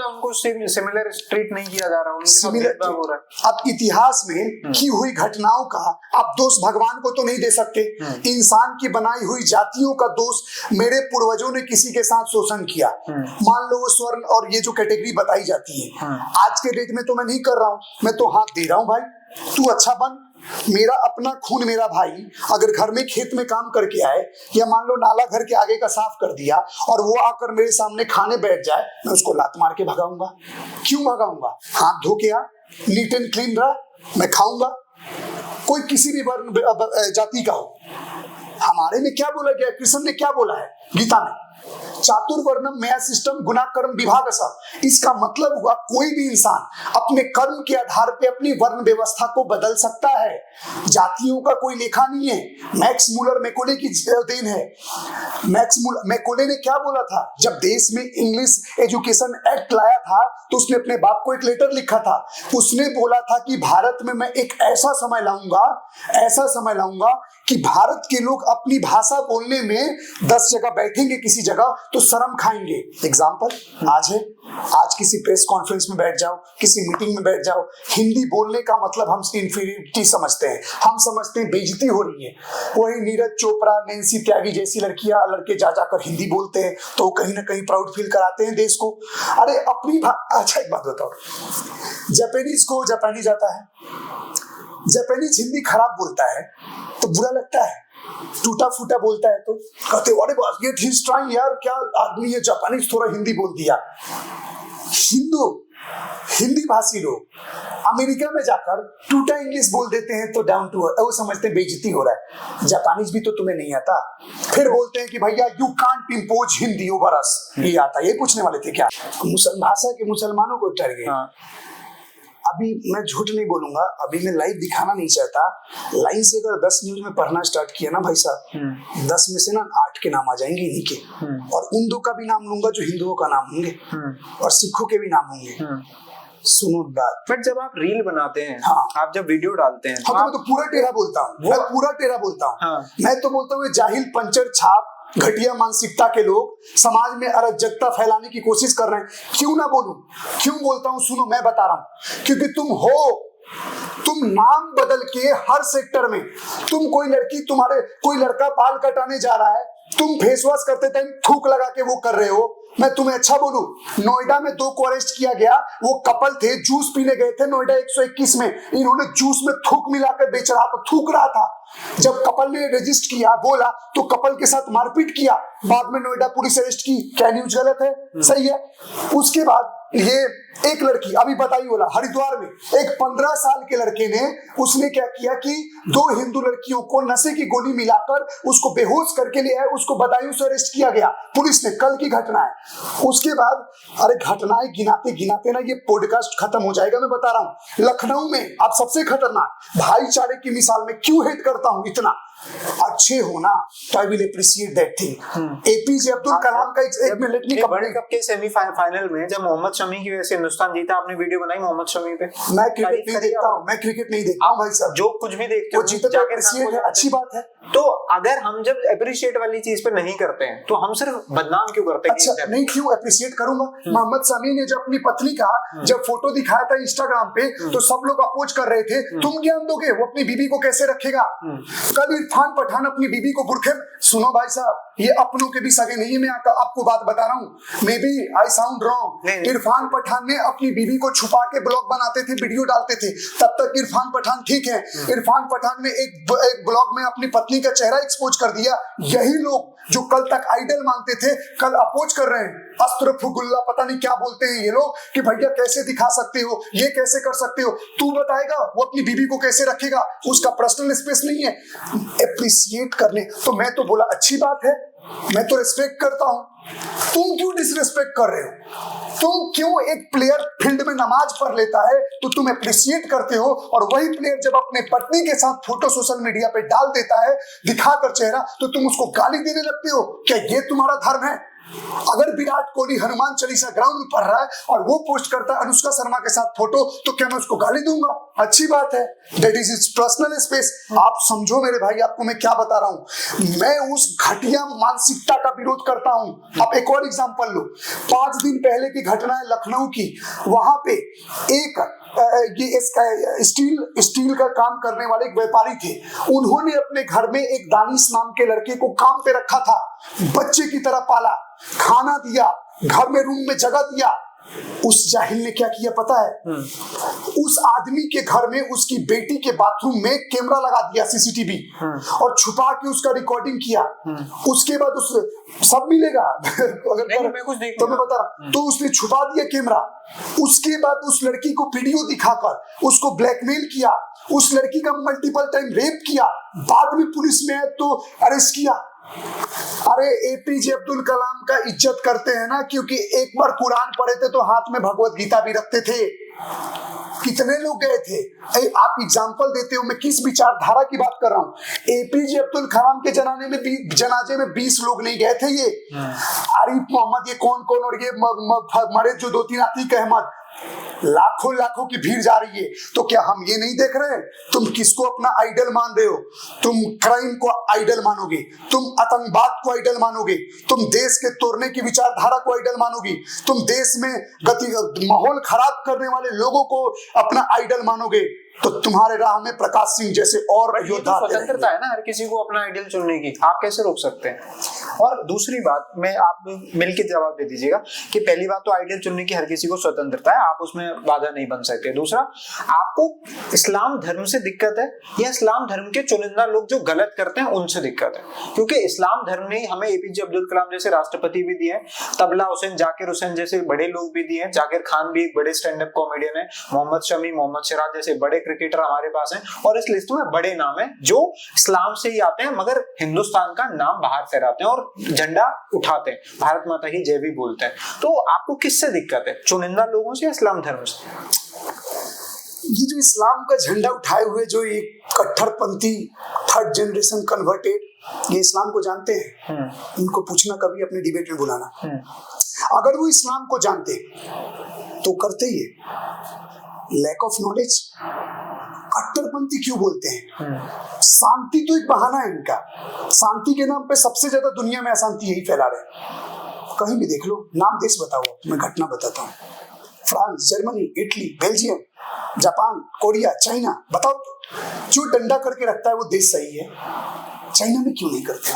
उनको सिमिलर ट्रीट नहीं किया जा रहा, उनके साथ भेदभाव हो रहा है। अब इतिहास में की हुई घटनाओं का आप दोष भगवान को तो नहीं दे सकते। इंसान की बनाई हुई जातियों का दोष, मेरे पूर्वजों ने किसी के साथ शोषण किया, मान लो वो स्वर्ण और ये जो कैटेगरी बताई जाती है, आज के डेट में तो मैं नहीं कर रहा हूं, मैं तो हाथ दे रहा हूं भाई तू अच्छा बन। मेरा अपना खून मेरा भाई अगर घर में खेत में काम करके आए, या मान लो नाला घर के आगे का साफ कर दिया और वो आकर मेरे सामने खाने बैठ जाए, मैं उसको लात मार के भगाऊंगा। क्यों भगाऊंगा? हाथ धो के आ, नीट एंड क्लीन रहा, मैं खाऊंगा। कोई किसी भी वर्ण जाति का हो। हमारे में क्या बोला गया, कृष्ण ने क्या बोला है गीता में? चातुर्वर्णम मया सिस्टम गुना कर्म विभाग सब। इसका मतलब हुआ कोई भी इंसान अपने कर्म के आधार पे अपनी वर्ण व्यवस्था को बदल सकता है। जातियों का कोई लेखा नहीं है। मैक्स मूलर मैकोले की देन है। मैकोले ने क्या बोला था जब देश में इंग्लिश एजुकेशन एक्ट लाया था, तो उसने अपने बाप को एक लेटर लिखा था। उसने बोला था कि भारत में मैं एक ऐसा समय लाऊंगा कि भारत के लोग अपनी भाषा बोलने में 10 जगह बैठेंगे किसी जगह तो शर्म खाएंगे। एग्जाम्पल आज है, आज किसी प्रेस कॉन्फ्रेंस में बैठ जाओ, किसी मीटिंग में बैठ जाओ, हिंदी बोलने का मतलब हम इंफीरियरिटी समझते हैं, हम समझते हैं बेइज्जती हो रही है। वही नीरज चोपड़ा, नैन्सी त्यागी जैसी लड़के जा जाकर हिंदी बोलते हैं तो कहीं ना कहीं प्राउड फील कराते हैं देश को। अरे अपनी अच्छा एक बात बताओ, जापानीज आता है, जापानीज हिंदी खराब बोलता है तो बुरा लगता है, टूटा फूटा बोलता है तो कहते अरे बस ये ट्राइंग यार, क्या आदमी है, जापानीज थोड़ा हिंदी बोल दिया। हिंदी भाषी लोग अमेरिका में जाकर टूटा इंग्लिश बोल देते हैं तो डाउन टू अर्थ, वो समझते हैं बेइज्जती हो रहा है। जापानीज भी तो तुम्हें नहीं आता, फिर बोलते हैं कि भैया you can't impose Hindi over us. ये आता, ये पूछने वाले थे क्या? भाषा के मुसलमानों को डर गए। अभी मैं झूठ नहीं बोलूंगा, अभी मैं लाइव दिखाना नहीं चाहता, लाइन से अगर 10 न्यूज में पढ़ना स्टार्ट किया ना भाई साहब, 10 में से ना 8 के नाम आ जाएंगे इन्हीं के, और उन 2 का भी नाम लूंगा जो हिंदुओं का नाम होंगे और सिखों के भी नाम होंगे। सुनो बात, बट जब आप रील बनाते हैं, आप जब वीडियो डालते हैं, तो मैं तो पूरा टेढ़ा बोलता हूँ, मैं पूरा टेढ़ा बोलता हूँ। मैं तो बोलता हूँ जाहिल पंचर छाप घटिया मानसिकता के लोग समाज में अराजकता फैलाने की कोशिश कर रहे हैं। क्यों ना बोलूं, क्यों बोलता हूं? सुनो, मैं बता रहा हूं, क्योंकि तुम नाम बदल के हर सेक्टर में, कोई लड़का बाल कटाने जा रहा है, तुम फेस वॉश करते टाइम थूक लगा के वो कर रहे हो। मैं तुम्हें अच्छा बोलूं, नोएडा में 2 को अरेस्ट किया गया, वो कपल थे, जूस पीने गए थे नोएडा 121 में, इन्होंने जूस में थूक मिलाकर बेच रहा था, थूक रहा था। जब कपल ने रजिस्ट किया, बोला तो कपल के साथ मारपीट किया, बाद में नोएडा पुलिस अरेस्ट की। क्या न्यूज गलत है? सही है। उसके बाद ये एक लड़की अभी बताई बोला, हरिद्वार में एक 15 साल के लड़के ने, उसने क्या किया कि 2 हिंदू लड़कियों को नशे की गोली मिलाकर उसको बेहोश करके ले आए, उसको बदायूं से अरेस्ट किया गया पुलिस ने। कल की घटना है। उसके बाद अरे घटनाएं गिनाते गिनाते ना ये पॉडकास्ट खत्म हो जाएगा। मैं बता रहा हूं, लखनऊ में अब सबसे खतरनाक भाईचारे की मिसाल में क्यों हेट करता हूं इतना, अच्छे होना तो I will appreciate that thing. APJ Abdul Kalam का एक मिनट में वर्ल्ड कप के सेमीफाइनल में जब मोहम्मद शमी की वजह से हिंदुस्तान जीता, आपने वीडियो बनाई मोहम्मद शमी पे। मैं क्रिकेट नहीं देखता हूं, मैं क्रिकेट नहीं देखता हूं भाई साहब। जो कुछ भी देखते हो जीता तो अप्रिशिएट है, अच्छी बात है। तो अगर हम जब अप्रिशिएट वाली चीज पे नहीं करते हैं तो हम सिर्फ बदनाम क्यों करते हैं? अच्छा नहीं, क्यों अप्रिशिएट करूंगा? मोहम्मद शमी ने जब अपनी पत्नी का जब फोटो दिखाया था इंस्टाग्राम पे, तो सब लोग अपोज कर रहे थे, तुम ज्ञान दोगे वो अपनी बीबी को कैसे रखेगा। कल इरफान पठान अपनी बीबी को बुरखे, सुनो भाई साहब, ये अपनों के भी सगे नहीं है। मैं आपको बात बता रहा हूँ, maybe I sound wrong. Irfan Pathan ने अपनी बीबी को छुपा के ब्लॉग बनाते थे, वीडियो डालते थे, तब तक इरफान पठान ठीक है। इरफान पठान ने एक ब्लॉग में अपनी पत्नी का चेहरा एक्सपोज कर दिया। यही लोग जो कल तक आइडल मानते थे, कल अपोज कर रहे हैं। अस्त्रफुगुल्ला पता नहीं क्या बोलते हैं ये लोग कि भैया कैसे दिखा सकते हो, ये कैसे कर सकते हो। तू बताएगा वो अपनी बीबी को कैसे रखेगा, उसका पर्सनल स्पेस नहीं है। एप्रिशिएट करने तो मैं तो बोला अच्छी बात है, मैं तो रिस्पेक्ट करता हूं, तुम क्यों डिसरिस्पेक्ट कर रहे हो? तुम क्यों, एक प्लेयर फील्ड में नमाज पढ़ लेता है तो तुम अप्रिशिएट करते हो, और वही प्लेयर जब अपने पत्नी के साथ फोटो सोशल मीडिया पे डाल देता है दिखाकर चेहरा, तो तुम उसको गाली देने लगते हो? क्या ये तुम्हारा धर्म है? अगर विराट कोहली हनुमान चालीसा ग्राउंड में पढ़ रहा है और वो पोस्ट करता है अनुष्का शर्मा के साथ फोटो, तो क्या मैं उसको गाली दूंगा? अच्छी बात है, that is it's personal space. आप समझो मेरे भाई, आपको मैं क्या बता रहा हूं, मैं उस घटिया मानसिकता का विरोध करता हूं। आप एक और एग्जांपल लो, 5 दिन पहले की घटना है लखनऊ की। वहां पे एक ये इसका स्टील का काम करने वाले एक व्यापारी थे, उन्होंने अपने घर में एक दानिश नाम के लड़के को काम पे रखा था, बच्चे की तरह पाला, खाना दिया, घर में रूम में जगह दिया। उस जाहिल ने क्या किया पता है? उस आदमी के घर में उसकी बेटी के बाथरूम में कैमरा लगा दिया, सीसीटीवी, और छुपा के उसका रिकॉर्डिंग किया। उसके बाद उस सब मिलेगा अगर मैं कुछ देख तो मैं बता रहा, तो उसने छुपा दिया कैमरा। उसके बाद उस लड़की को वीडियो दिखाकर उसको ब्लैकमेल किया, उस लड़की का मल्टीपल टाइम रेप किया। बाद में पुलिस ने तो अरेस्ट किया। अरे एपीजे अब्दुल कलाम का इज्जत करते हैं ना, क्योंकि एक बार कुरान पढ़े थे तो हाथ में भगवत गीता भी रखते थे। कितने लोग गए थे? आप एग्जांपल देते हो, मैं किस विचारधारा की बात कर रहा हूं। एपीजे अब्दुल कलाम के जनाजे में 20 लोग नहीं गए थे। ये आरिफ मोहम्मद, ये कौन कौन, और ये मरे जो 2-3 आतिक अहमद, लाखों की भीड़ जा रही है। तो क्या हम ये नहीं देख रहे? तुम किसको अपना आइडल मान रहे हो? तुम क्राइम को आइडल मानोगे, तुम आतंकवाद को आइडल मानोगे, तुम देश के तोड़ने की विचारधारा को आइडल मानोगे, तुम देश में माहौल खराब करने वाले लोगों को अपना आइडल मानोगे, तो तुम्हारे राह में प्रकाश सिंह जैसे और योद्धा। स्वतंत्रता है ना हर किसी को अपना आइडियल चुनने की, आप कैसे रोक सकते हैं? और दूसरी बात, मैं आप मिलकर जवाब दे दीजिएगा कि पहली बात तो आइडियल चुनने की हर किसी को स्वतंत्रता है, आप उसमें बाधा नहीं बन सकते। दूसरा, आपको इस्लाम धर्म से दिक्कत है या इस्लाम धर्म के चुनिंदा लोग जो गलत करते हैं उनसे दिक्कत है? क्योंकि इस्लाम धर्म ने हमें एपीजे अब्दुल कलाम जैसे राष्ट्रपति भी दिए, तबला हुसैन, जाकिर हुसैन जैसे बड़े लोग भी दिए, जाकिर खान भी एक बड़े स्टैंड अप कॉमेडियन है, मोहम्मद शमी, मोहम्मद सिराज जैसे बड़े क्रिकेटर हमारे पास हैं, और इस लिस्ट में बड़े नाम हैं जो इस्लाम से ही आते हैं मगर हिंदुस्तान का नाम बाहर फहराते हैं और झंडा उठाते हैं, भारत माता की जय भी बोलते हैं। तो आपको किससे दिक्कत है, चुनिंदा लोगों से या इस्लाम धर्म से? ये जो इस्लाम का झंडा उठाए हुए जो एक कट्टरपंथी 3rd जनरेशन कन्वर्टेड, ये इस्लाम को जानते हैं? इनको पूछना कभी अपने डिबेट में बुलाना। अगर वो इस्लाम को जानते तो करते ही, लैक ऑफ नॉलेज, कट्टरपंथी क्यों बोलते हैं? शांति तो एक बहाना है इनका, शांति के नाम पे सबसे ज्यादा दुनिया में अशांति यही फैला रहे। कहीं भी देख लो, नाम देश बताओ, मैं घटना बताता हूँ। France, Germany, Italy, Belgium, Japan, Korea, China, बताओ जो डंडा करके रखता है वो देश सही है? चाइना में क्यों नहीं करते?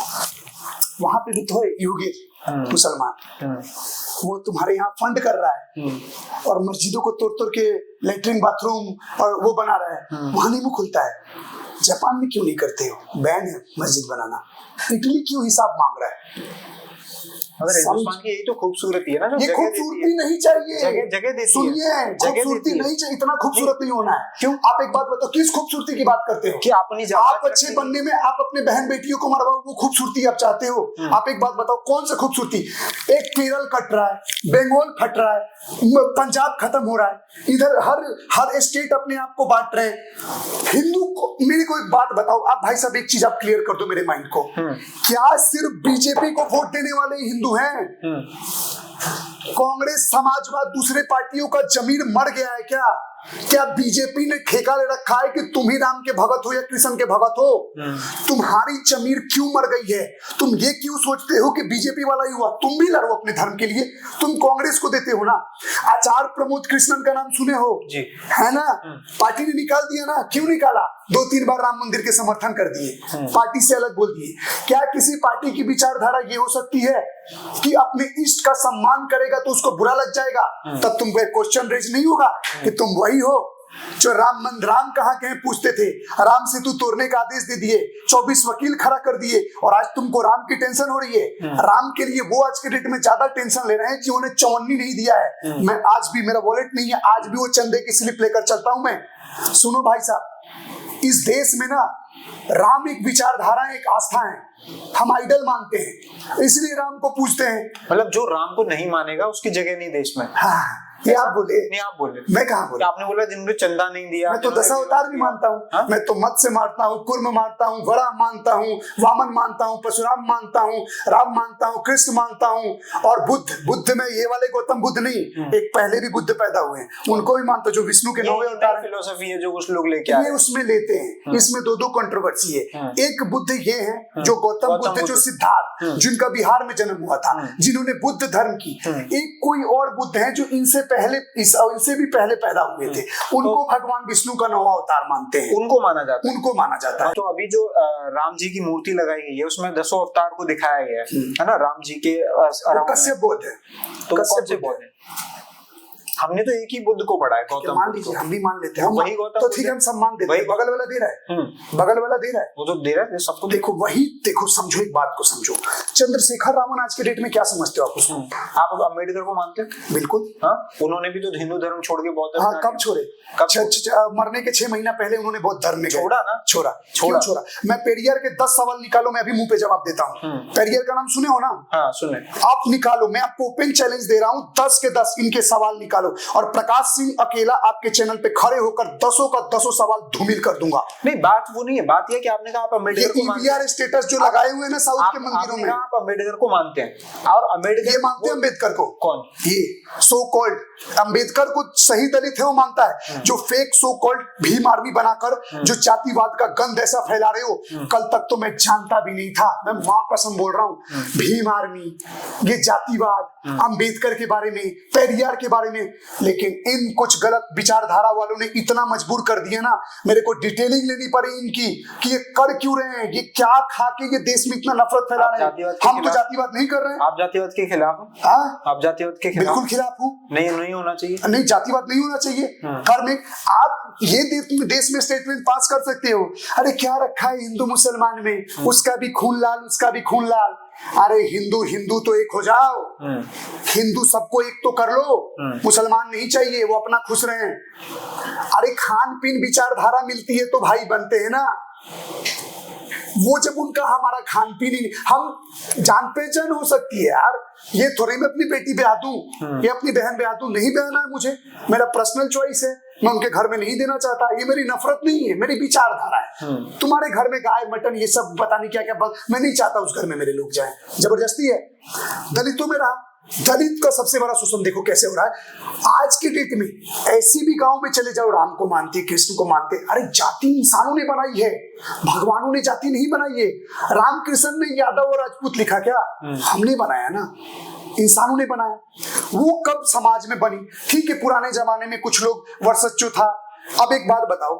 वहां पे भी तो है यूगे मुसलमान, वो तुम्हारे यहाँ फंड कर रहा है और मस्जिदों को तोड़ के लेटरिन बाथरूम और वो बना रहा है, वहां नहीं मुंह खुलता है। जापान में क्यों नहीं करते हो? बैन है मस्जिद बनाना। इटली क्यों हिसाब मांग रहा है? मगर हिंदुस्तान की यही तो खूबसूरती है ना, ये खूबसूरती नहीं चाहिए, जगह देती है। सुनिए, खूबसूरती नहीं चाहिए, इतना खूबसूरत नहीं होना है। क्यों? आप एक बात बताओ, किस खूबसूरती की बात करते हो? कि आप अच्छे बनने में आप अपने बहन बेटियों को मरवाओ, वो खूबसूरती आप चाहते हो? आप एक बात बताओ, कौन सा खूबसूरती? एक केरल कट रहा है, बंगाल फट रहा है, पंजाब खत्म हो रहा है, इधर हर स्टेट अपने आप को बांट रहे हैं। हिंदू को, मेरे को एक बात बताओ आप भाई साहब, एक चीज आप क्लियर कर दो मेरे माइंड को, क्या सिर्फ बीजेपी को वोट देने वाले हिंदू हैं? कांग्रेस, समाजवाद, दूसरे पार्टियों का जमीर मर गया है क्या? क्या बीजेपी ने ठेका ले रखा है कि तुम ही राम के भगत हो या कृष्ण के भगत हो? तुम्हारी जमीर क्यों मर गई है? तुम ये क्यों सोचते हो कि बीजेपी वाला ही हुआ? तुम भी लड़ो अपने धर्म के लिए, तुम कांग्रेस को देते हो ना। आचार्य प्रमोद कृष्णन का नाम सुने हो जी, है ना? पार्टी ने निकाल दिया ना, क्यों निकाला? 2-3 बार राम मंदिर के समर्थन कर दिए, पार्टी से अलग बोल दिए। क्या किसी पार्टी की विचारधारा ये हो सकती है कि अपने इष्ट का सम्मान करेगा तो उसको बुरा लग जाएगा? तब तुम पे क्वेश्चन रेज नहीं होगा कि तुम वही हो जो राम कहाँ के पूछते थे, राम सेतु तोड़ने का आदेश दे दिए, 24 वकील खड़ा कर दिए, और आज तुमको राम की टेंशन हो रही है। राम के लिए वो आज के डेट में ज्यादा टेंशन ले रहे हैं जिन्होंने 54 नहीं दिया है। मैं आज भी, मेरा वॉलेट नहीं है, आज भी वो चंदे की स्लिप लेकर चलता हूं मैं। सुनो भाई साहब, इस देश में ना राम एक विचारधारा है, एक आस्था है। हम आइडल मानते हैं, इसलिए राम को पूजते हैं। मतलब जो राम को नहीं मानेगा उसकी जगह नहीं देश में। हाँ, ये आप बोले, नहीं आप बोले, मैं कहाँ बोला? आपने बोला जिन्होंने चंदा नहीं दिया। मैं तो दशावतार भी मानता हूँ। हाँ? मैं तो मत्स्य मानता हूँ, कुर्म मानता हूँ, वराह मानता हूँ, वामन मानता हूँ, परशुराम मानता हूँ, राम मानता हूँ, कृष्ण मानता हूँ, और बुद्ध में ये वाले गौतम बुद्ध नहीं, एक पहले भी बुद्ध पैदा हुए हैं, उनको भी मानता हूँ, जो विष्णु के 9वें अवतार है। फिलोसफी है जो कुछ लोग लेके आए, ये उसमें लेते हैं। इसमें दो कंट्रोवर्सी है। एक बुद्ध ये है जो गौतम बुद्ध, जो सिद्धार्थ, जिनका बिहार में जन्म हुआ था, जिन्होंने बुद्ध धर्म की। एक कोई और बुद्ध है जो इनसे भी पहले पैदा हुए थे, उनको भगवान विष्णु का 9वां अवतार मानते हैं, उनको माना जाता है। है। तो अभी जो राम जी की मूर्ति लगाई गई है उसमें 10 अवतार को दिखाया गया है ना, राम जी के। कश्यप बुद्ध है, तो कौन से बुद्ध है? हमने तो एक ही बुद्ध को पढ़ा है, गौतम। मान लीजिए, हम भी मान लेते हैं, वही गौतम। तो ठीक है, हम सम्मान देते हैं। बगल वाला दे रहा है, बगल वाला दे रहा है, वो तो दे रहा है सबको। देखो समझो, एक बात को समझो। चंद्रशेखर रावण आज के डेट में क्या समझते हो आप उसको? आप अम्बेडकर को मानते हैं? बिल्कुल। हाँ, उन्होंने भी तो हिंदू धर्म छोड़ के बौद्ध धर्म। हाँ, कब छोड़े? मरने के 6 महीना पहले उन्होंने बौद्ध धर्म में छोड़ा ना। छोड़ा। मैं पेरियर के 10 सवाल निकालो, मैं अभी मुंह पे जवाब देता हूँ। पेरियर का नाम सुने हो ना? हाँ, सुने। आप निकालो, मैं आपको ओपन चैलेंज दे रहा हूँ, 10 के 10 इनके सवाल निकालो, और प्रकाश सिंह अकेला आपके चैनल पे खड़े होकर 10 का 10 सवाल धूमिल कर दूंगा। नहीं, बात वो नहीं है, बात ये कि आपने कहा आप अम्बेडकर को मानते हैं। स्टेटस जो लगाए हुए हैं ना साउथ के मंदिरों में, आप अम्बेडकर को मानते हैं, और अम्बेडकर ये मानते हैं अम्बेडकर को। कौन? ये सो कॉल्ड अम्बेडकर को सही दलित है वो मानता है, जो fake so called Bhim army बनाकर जो जातिवाद का गंध ऐसा फैला रहे हो, कल तक तो मैं जानता भी नहीं था, मैं मां कसम बोल रहा हूँ। भीम आर्मी, ये जातिवाद, अम्बेडकर के बारे में, पेरियार के बारे में, लेकिन इन कुछ गलत विचारधारा वालों ने इतना मजबूर कर दिया ना, मेरे को डिटेलिंग लेनी पड़ी इनकी कि ये कर क्यों रहे हैं, ये क्या खा के ये देश में इतना नफरत फैला रहे हैं। हम तो जातिवाद नहीं कर रहे हैं। आप जातिवाद के खिलाफ हैं? आप जातिवाद के खिलाफ? बिल्कुल खिलाफ हूँ। नहीं होना चाहिए। नहीं, जातिवाद नहीं होना चाहिए। कर में आप ये देश में स्टेटमेंट पास कर सकते हो, अरे क्या रखा है हिंदू मुसलमान में, उसका भी खून लाल, उसका भी खून लाल। अरे हिंदू तो एक हो जाओ, हिंदू सबको एक तो कर लो, मुसलमान नहीं चाहिए, वो अपना खुश रहे। अरे खान पीन विचारधारा मिलती है तो भाई बनते हैं ना, वो जब उनका हमारा खान पीन ही, हम जान पहचान हो सकती है यार, ये थोड़ी मैं अपनी बेटी ब्याह दूं, ये अपनी बहन ब्याह दूं, नहीं ब्याहना है मुझे, मेरा पर्सनल चॉइस है, मैं उनके घर में नहीं देना चाहता, ये मेरी नफरत नहीं है, मेरी विचारधारा है। तुम्हारे घर में गाय मटन ये सब पता नहीं क्या क्या, मैं नहीं चाहता उस घर में मेरे लोग जाएं, जबरदस्ती है। दलितों में रहा, दलित का सबसे बड़ा शोषण देखो कैसे हो रहा है आज की डेट में। ऐसी भी गांव में चले जाओ, राम को मानते, कृष्ण को मानते, अरे जाति इंसानों ने बनाई है, भगवानों ने जाति नहीं बनाई है। राम कृष्ण ने यादव और राजपूत लिखा क्या? हमने बनाया ना, इंसानों ने बनाया। वो कब समाज में बनी? ठीक है, पुराने जमाने में कुछ लोग वर्चस्व था। अब एक बात बताओ,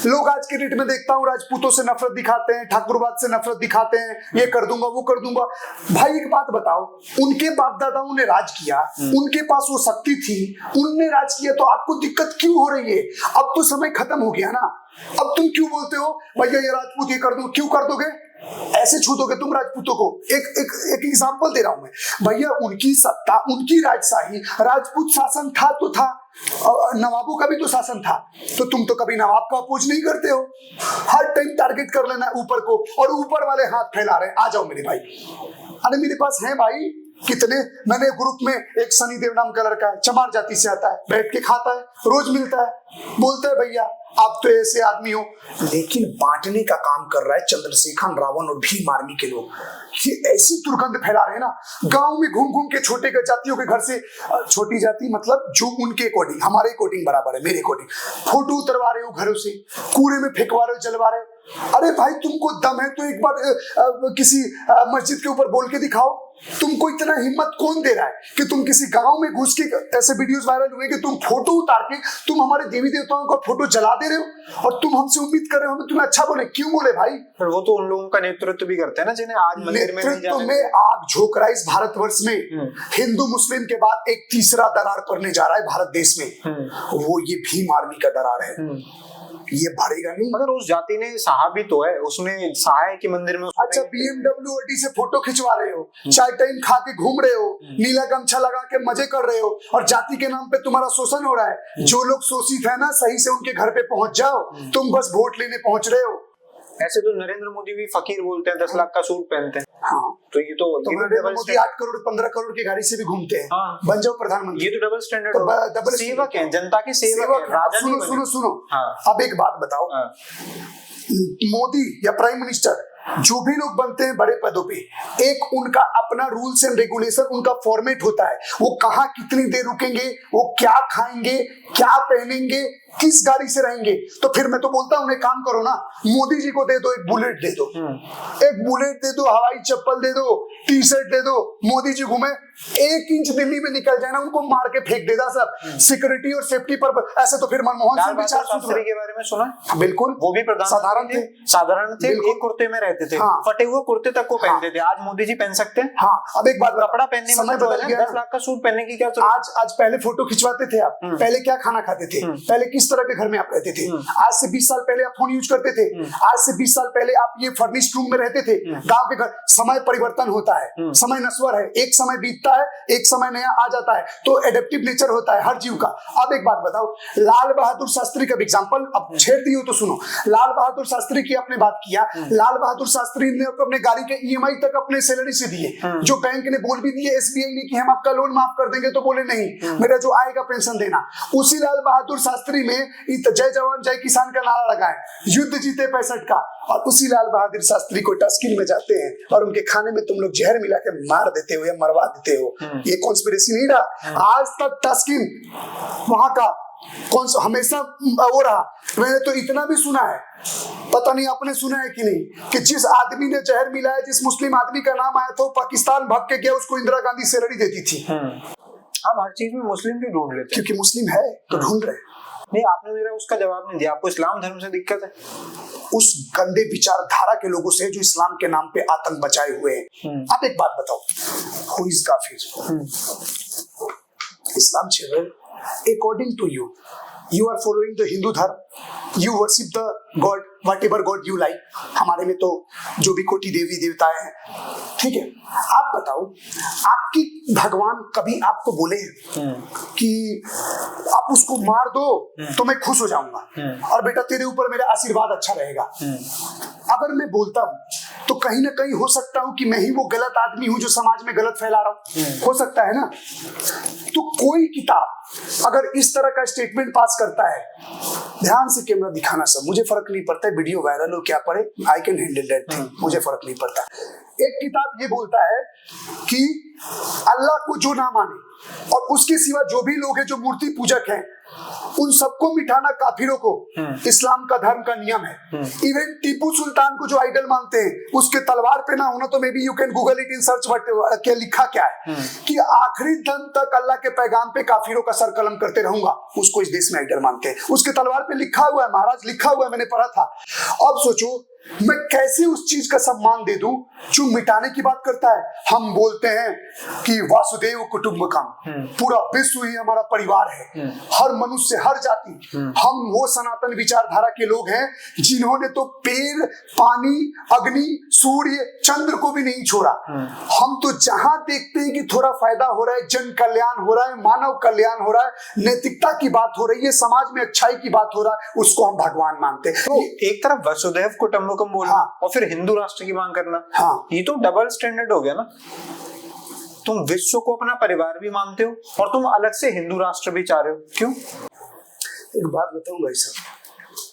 लोग आज के डेट में देखता हूँ राजपूतों से नफरत दिखाते हैं, ठाकुरवाद से नफरत दिखाते हैं, ये कर दूंगा वो कर दूंगा। भाई एक बात बताओ, उनके बाप दादाओं ने राज किया, उनके पास वो शक्ति थी, उनने राज किया, तो आपको दिक्कत क्यों हो रही है? अब तो समय खत्म हो गया ना, अब तुम क्यों बोलते हो भैया ये राजपूत ये कर दो? क्यों कर दोगे? ऐसे छू दोगे तुम राजपूतों को? एक एग्जांपल दे रहा हूं मैं भैया, उनकी सत्ता, उनकी राजशाही, राजपूत शासन था तो था, नवाबों का भी तो शासन था, तो तुम तो कभी नवाब का अपोज नहीं करते हो, हर टाइम टारगेट कर लेना ऊपर को, और ऊपर वाले हाथ फैला रहे आ जाओ मेरे भाई। अरे मेरे पास है भाई कितने, मैंने ग्रुप में एक सनी देव नाम का लड़का है, चमार जाति से आता है, बैठ के खाता है, रोज मिलता है, बोलता है भैया आप तो ऐसे आदमी हो, लेकिन बांटने का काम कर रहा है चंद्रशेखर रावण और भीम आर्मी के लोग। ये ऐसी दुर्गंध फैला रहे हैं ना, गांव में घूम घूम के छोटे जातियों के घर से, छोटी जाति मतलब जो उनके अकॉर्डिंग, हमारे अकॉर्डिंग बराबर है, मेरे अकॉर्डिंग, फोटो उतरवा रहे हो घरों से, कूड़े में फेंकवा रहे हो, जलवा रहे हो। अरे भाई तुमको दम है तो एक बार किसी मस्जिद के ऊपर बोल के दिखाओ। तुमको इतना हिम्मत कौन दे रहा है कि तुम किसी गांव में घुस के, ऐसे वीडियोस वायरल हुए कि तुम फोटो उतार के तुम हमारे देवी देवताओं का फोटो जला दे रहे हो, और तुम हमसे उम्मीद कर रहे हो हमें तुम्हें अच्छा बोले? क्यों बोले भाई? पर वो तो उन लोगों का नेतृत्व भी करते हैं ना, जिन्हें आज मंदिर में नहीं जाने में आग झोंक रहा है इस भारतवर्ष में। हिंदू मुस्लिम के बाद एक तीसरा दरार पड़ने जा रहा है भारत देश में, वो ये भीम आर्मी का दरार है। ये भरेगा नहीं। मगर उस जाति ने सहा भी तो है, उसने सहा है कि मंदिर में। अच्छा, BMW ऑडी से फोटो खिंचवा रहे हो, चाय टाइम खा के घूम रहे हो, नीला गमछा लगा के मजे कर रहे हो, और जाति के नाम पे तुम्हारा शोषण हो रहा है। जो लोग शोषित है ना, सही से उनके घर पे पहुंच जाओ, तुम बस वोट लेने पहुंच रहे हो। ऐसे तो नरेंद्र मोदी भी फकीर बोलते हैं, 10 लाख का सूट पहनते हैं। हाँ, तो ये तो नरेंद्र मोदी 8 करोड़ 15 करोड़ की गाड़ी से भी घूमते हैं। हाँ। बन जाओ प्रधानमंत्री। ये तो डबल स्टैंडर्ड तो होगा। डबल सेवक है, जनता के सेवक है, राजा नहीं सुनो बने। सुनो सुनो, हाँ। अब एक बात बताओ, हाँ। मोदी या प्राइम मिनिस्टर जो भी लोग बनते हैं बड़े पदों पे, एक उनका अपना रूल्स एंड रेगुलेशन, उनका फॉर्मेट होता है। वो कहाँ कितनी देर रुकेंगे, वो क्या खाएंगे, क्या पहनेंगे, किस गाड़ी से रहेंगे। तो फिर मैं तो बोलता हूँ, एक काम करो ना, मोदी जी को दे दो एक बुलेट दे दो, एक बुलेट दे दो, हवाई चप्पल दे दो, टी शर्ट दे दो, मोदी जी घूमे, 1 इंच दिल्ली में निकल जाए ना, उनको मार के फेंक देगा सब, सिक्योरिटी और सेफ्टी पर। ऐसे तो फिर मनमोहन सिंह विचार शास्त्री के बारे में सुना? बिल्कुल, वो भी प्रधान साधारण थे, साधारण थे, एक कुर्ते में रहते थे। हाँ। फटे हुए कुर्ते तक को पहनते थे। आज मोदी जी पहन सकते हैं। हाँ, अब एक बात, कपड़ा पहनने में 10 लाख का सूट पहनने की क्या जरूरत? आज पहले फोटो खिंचवाते थे आप, पहले क्या खाना खाते थे, पहले किस तरह के घर में आप रहते थे, आज से 20 साल पहले आप फोन यूज करते थे, आज से 20 साल पहले आप ये फर्निश्ड रूम में रहते थे, गांव के घर। समय परिवर्तन होता है, समय नश्वर है, एक समय बीतता है, एक समय नया आ जाता है, तो एडेप्टिव नेचर होता है हर जीव का। अब एक बात बताओ, लाल बहादुर शास्त्री का एग्जांपल अब छेड़ दी हो तो सुनो। लाल बहादुर शास्त्री की आपने बात किया, लाल बहादुर शास्त्री ने अपने गाड़ी के ईएमआई तक अपने सैलरी से दिए, जो बैंक ने बोल भी दिए, एसबीआई ने, कि हम आपका लोन माफ कर देंगे, तो बोले नहीं, मेरा जो आएगा पेंशन देना। उसी लाल बहादुर शास्त्री में जय जवान जय किसान का नारा लगाए, युद्ध जीते 65 का, और उसी लाल बहादुर शास्त्री को टस्किन में जाते हैं और उनके खाने में तुम लोग जहर मिला के मार देते हो या मरवा देते हो। ये कॉन्स्पिरेसी नहीं रहा, आज तक टस्किन वहां का कौन सा हमेशा वो रहा। मैंने तो इतना भी सुना है, पता नहीं आपने सुना है कि नहीं, कि जिस आदमी ने जहर मिलाया, जिस मुस्लिम आदमी का नाम आया था, पाकिस्तान भाग के गया, उसको इंदिरा गांधी सैलरी देती थी। हम हर चीज में मुस्लिम भी ढूंढ लेते हैं, क्योंकि मुस्लिम है तो ढूंढ रहे। नहीं, आपने मेरा उसका जवाब नहीं दिया। आपको इस्लाम धर्म से दिक्कत है? उस गंदे विचारधारा के लोगों से जो इस्लाम के नाम पे आतंक बचाए हुए हैं। आप एक बात बताओ, हु इज काफिर? इस्लाम children, according to you, you are following the Hindu धर्म, you worship the God, whatever God you like। हमारे में तो जो भी कोटि देवी देवताएं हैं, ठीक है। आप बताओ, आपकी भगवान कभी आपको बोले हैं कि आप उसको मार दो तो मैं खुश हो जाऊंगा और बेटा तेरे ऊपर मेरा आशीर्वाद अच्छा रहेगा? अगर मैं बोलता हूं तो कहीं ना कहीं हो सकता हूं कि मैं ही वो गलत आदमी हूं जो समाज में गलत फैला रहा हूं, हो सकता है ना। तो कोई किताब अगर इस तरह का स्टेटमेंट पास करता है, ध्यान से कैमरा दिखाना सब, मुझे फर्क नहीं पड़ता है वीडियो वायरल हो क्या पड़े, I can handle that thing, मुझे फर्क नहीं पड़ता। एक किताब ये बोलता है कि अल्लाह को जो ना माने और उसके सिवा जो भी लोग हैं जो मूर्ति पूजक हैं, उन सबको मिटाना काफिरों को इस्लाम का धर्म का नियम है। इवन टीपू सुल्तान को जो आइडल मानते हैं, उसके तलवार पे ना होना, तो may be you can Google it in search but क्या लिखा क्या है कि आखिरी दम तक अल्लाह के पैगाम पे काफिरों का सर कलम करते रहूंगा, उसको इस देश में आइडल मानते हैं। उसके तलवार पे लिखा हुआ है, महाराज लिखा हुआ है, मैंने पढ़ा था। अब सोचो मैं कैसे उस चीज का सम्मान दे दूं जो मिटाने की बात करता है। हम बोलते हैं कि वासुदेव कुटुंबकम, पूरा विश्व ही हमारा परिवार है, हर मनुष्य, हर जाति। हम वो सनातन विचारधारा के लोग हैं जिन्होंने तो पेड़, पानी, अग्नि, सूर्य, चंद्र को भी नहीं छोड़ा। हम तो जहां देखते हैं कि थोड़ा फायदा हो रहा है, जन कल्याण हो रहा है, मानव कल्याण हो रहा है, नैतिकता की बात हो रही है, समाज में अच्छाई की बात हो रहा है, उसको हम भगवान मानते हैं। तो एक तरफ वसुदेव कुटुंबकम बोलना, और फिर हिंदू राष्ट्र की मांग करना, ये तो डबल स्टैंडर्ड हो गया ना। तुम विश्व को अपना परिवार भी मानते हो और तुम अलग से हिंदू राष्ट्र भी चाह रहे हो, क्यों? एक बात बताऊं भाई साहब,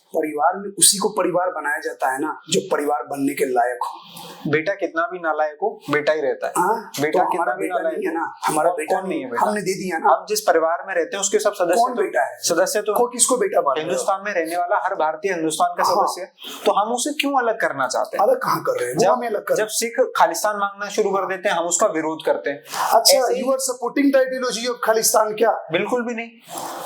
परिवार में उसी को परिवार बनाया जाता है ना जो परिवार बनने के लायक हो। बेटा कितना भी नालायक हो, बेटा ही रहता है। बेटा तो कितना भी नालायक है ना, हमारा बेटा नहीं है। बेटा हमने दे दिया ना। अब जिस परिवार में रहते हैं उसके सब सदस्य कौन बेटा है? सदस्य तो किसको बेटा मानते हैं? हिंदुस्तान में रहने वाला हर भारतीय हिंदुस्तान का सदस्य है। तो हम उसे क्यों अलग करना चाहते हैं? अलग कहाँ कर रहे हैं? जब सिख खालिस्तान मांगना शुरू कर देते हैं, हम उसका विरोध करते हैं। अच्छा, you are supporting the ideology of Khalistan? क्या, बिल्कुल भी नहीं।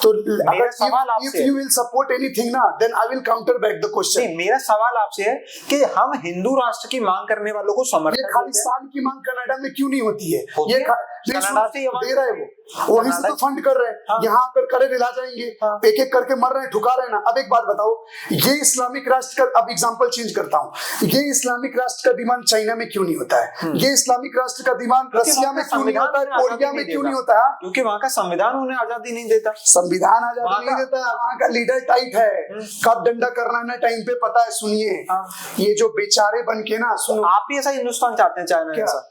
तो मेरा सवाल आपसे, if you will support anything ना, then I will counter back the question. मेरा सवाल आपसे है कि हम हिंदू राष्ट्र की मांग करने वालों को समर्थन, खालिस्तान की मांग कनाडा में क्यों नहीं होती है? ये कनाडा से दे रहा है वो, वहीं से तो फंड कर रहे हैं। हाँ। यहाँ आकर करे रिला जाएंगे, हाँ। एक एक करके मर रहे हैं, ठुका रहे हैं ना। अब एक बात बताओ, ये इस्लामिक राष्ट्र का, अब एग्जांपल चेंज करता हूँ, ये इस्लामिक राष्ट्र का डिमांड चाइना में क्यों नहीं होता है? ये इस्लामिक राष्ट्र का डिमांड रसिया में क्यों नहीं होता है? कोरिया में क्यों नहीं होता है? क्योंकि वहाँ का संविधान उन्हें आजादी नहीं देता। संविधान आजादी नहीं देता, वहाँ का लीडर टाइट है, कब डंडा करना है ना टाइम पे पता है। सुनिए, ये जो बेचारे बन के ना, सुनो, आप भी ऐसा हिंदुस्तान चाहते हैं चाइना क्या? जैसा?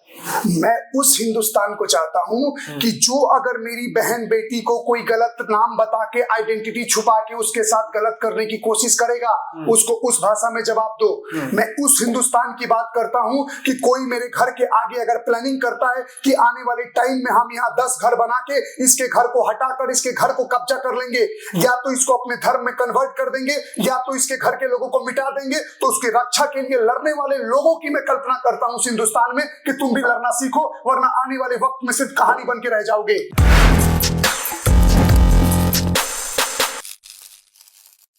मैं उस हिंदुस्तान को चाहता हूं कि जो अगर मेरी बहन बेटी को कोई गलत नाम बता के, आइडेंटिटी छुपा के उसके साथ गलत करने की कोशिश करेगा, उसको उस भाषा में जवाब दो। मैं उस हिंदुस्तान की बात करता हूं कि कोई मेरे घर के आगे अगर प्लानिंग करता है कि आने वाले टाइम में हम यहाँ 10 घर बना के इसके घर को हटाकर इसके घर को कब्जा कर लेंगे, या तो इसको अपने धर्म में कन्वर्ट कर देंगे, या तो इसके घर के लोगों को मिटा देंगे, तो उसकी रक्षा के लिए लड़ने वाले लोगों की मैं कल्पना करता हूं उस हिंदुस्तान में कि तुम भी लड़ना सीखो, वरना आने वाले वक्त में सिर्फ कहानी बन के रह जाओगे।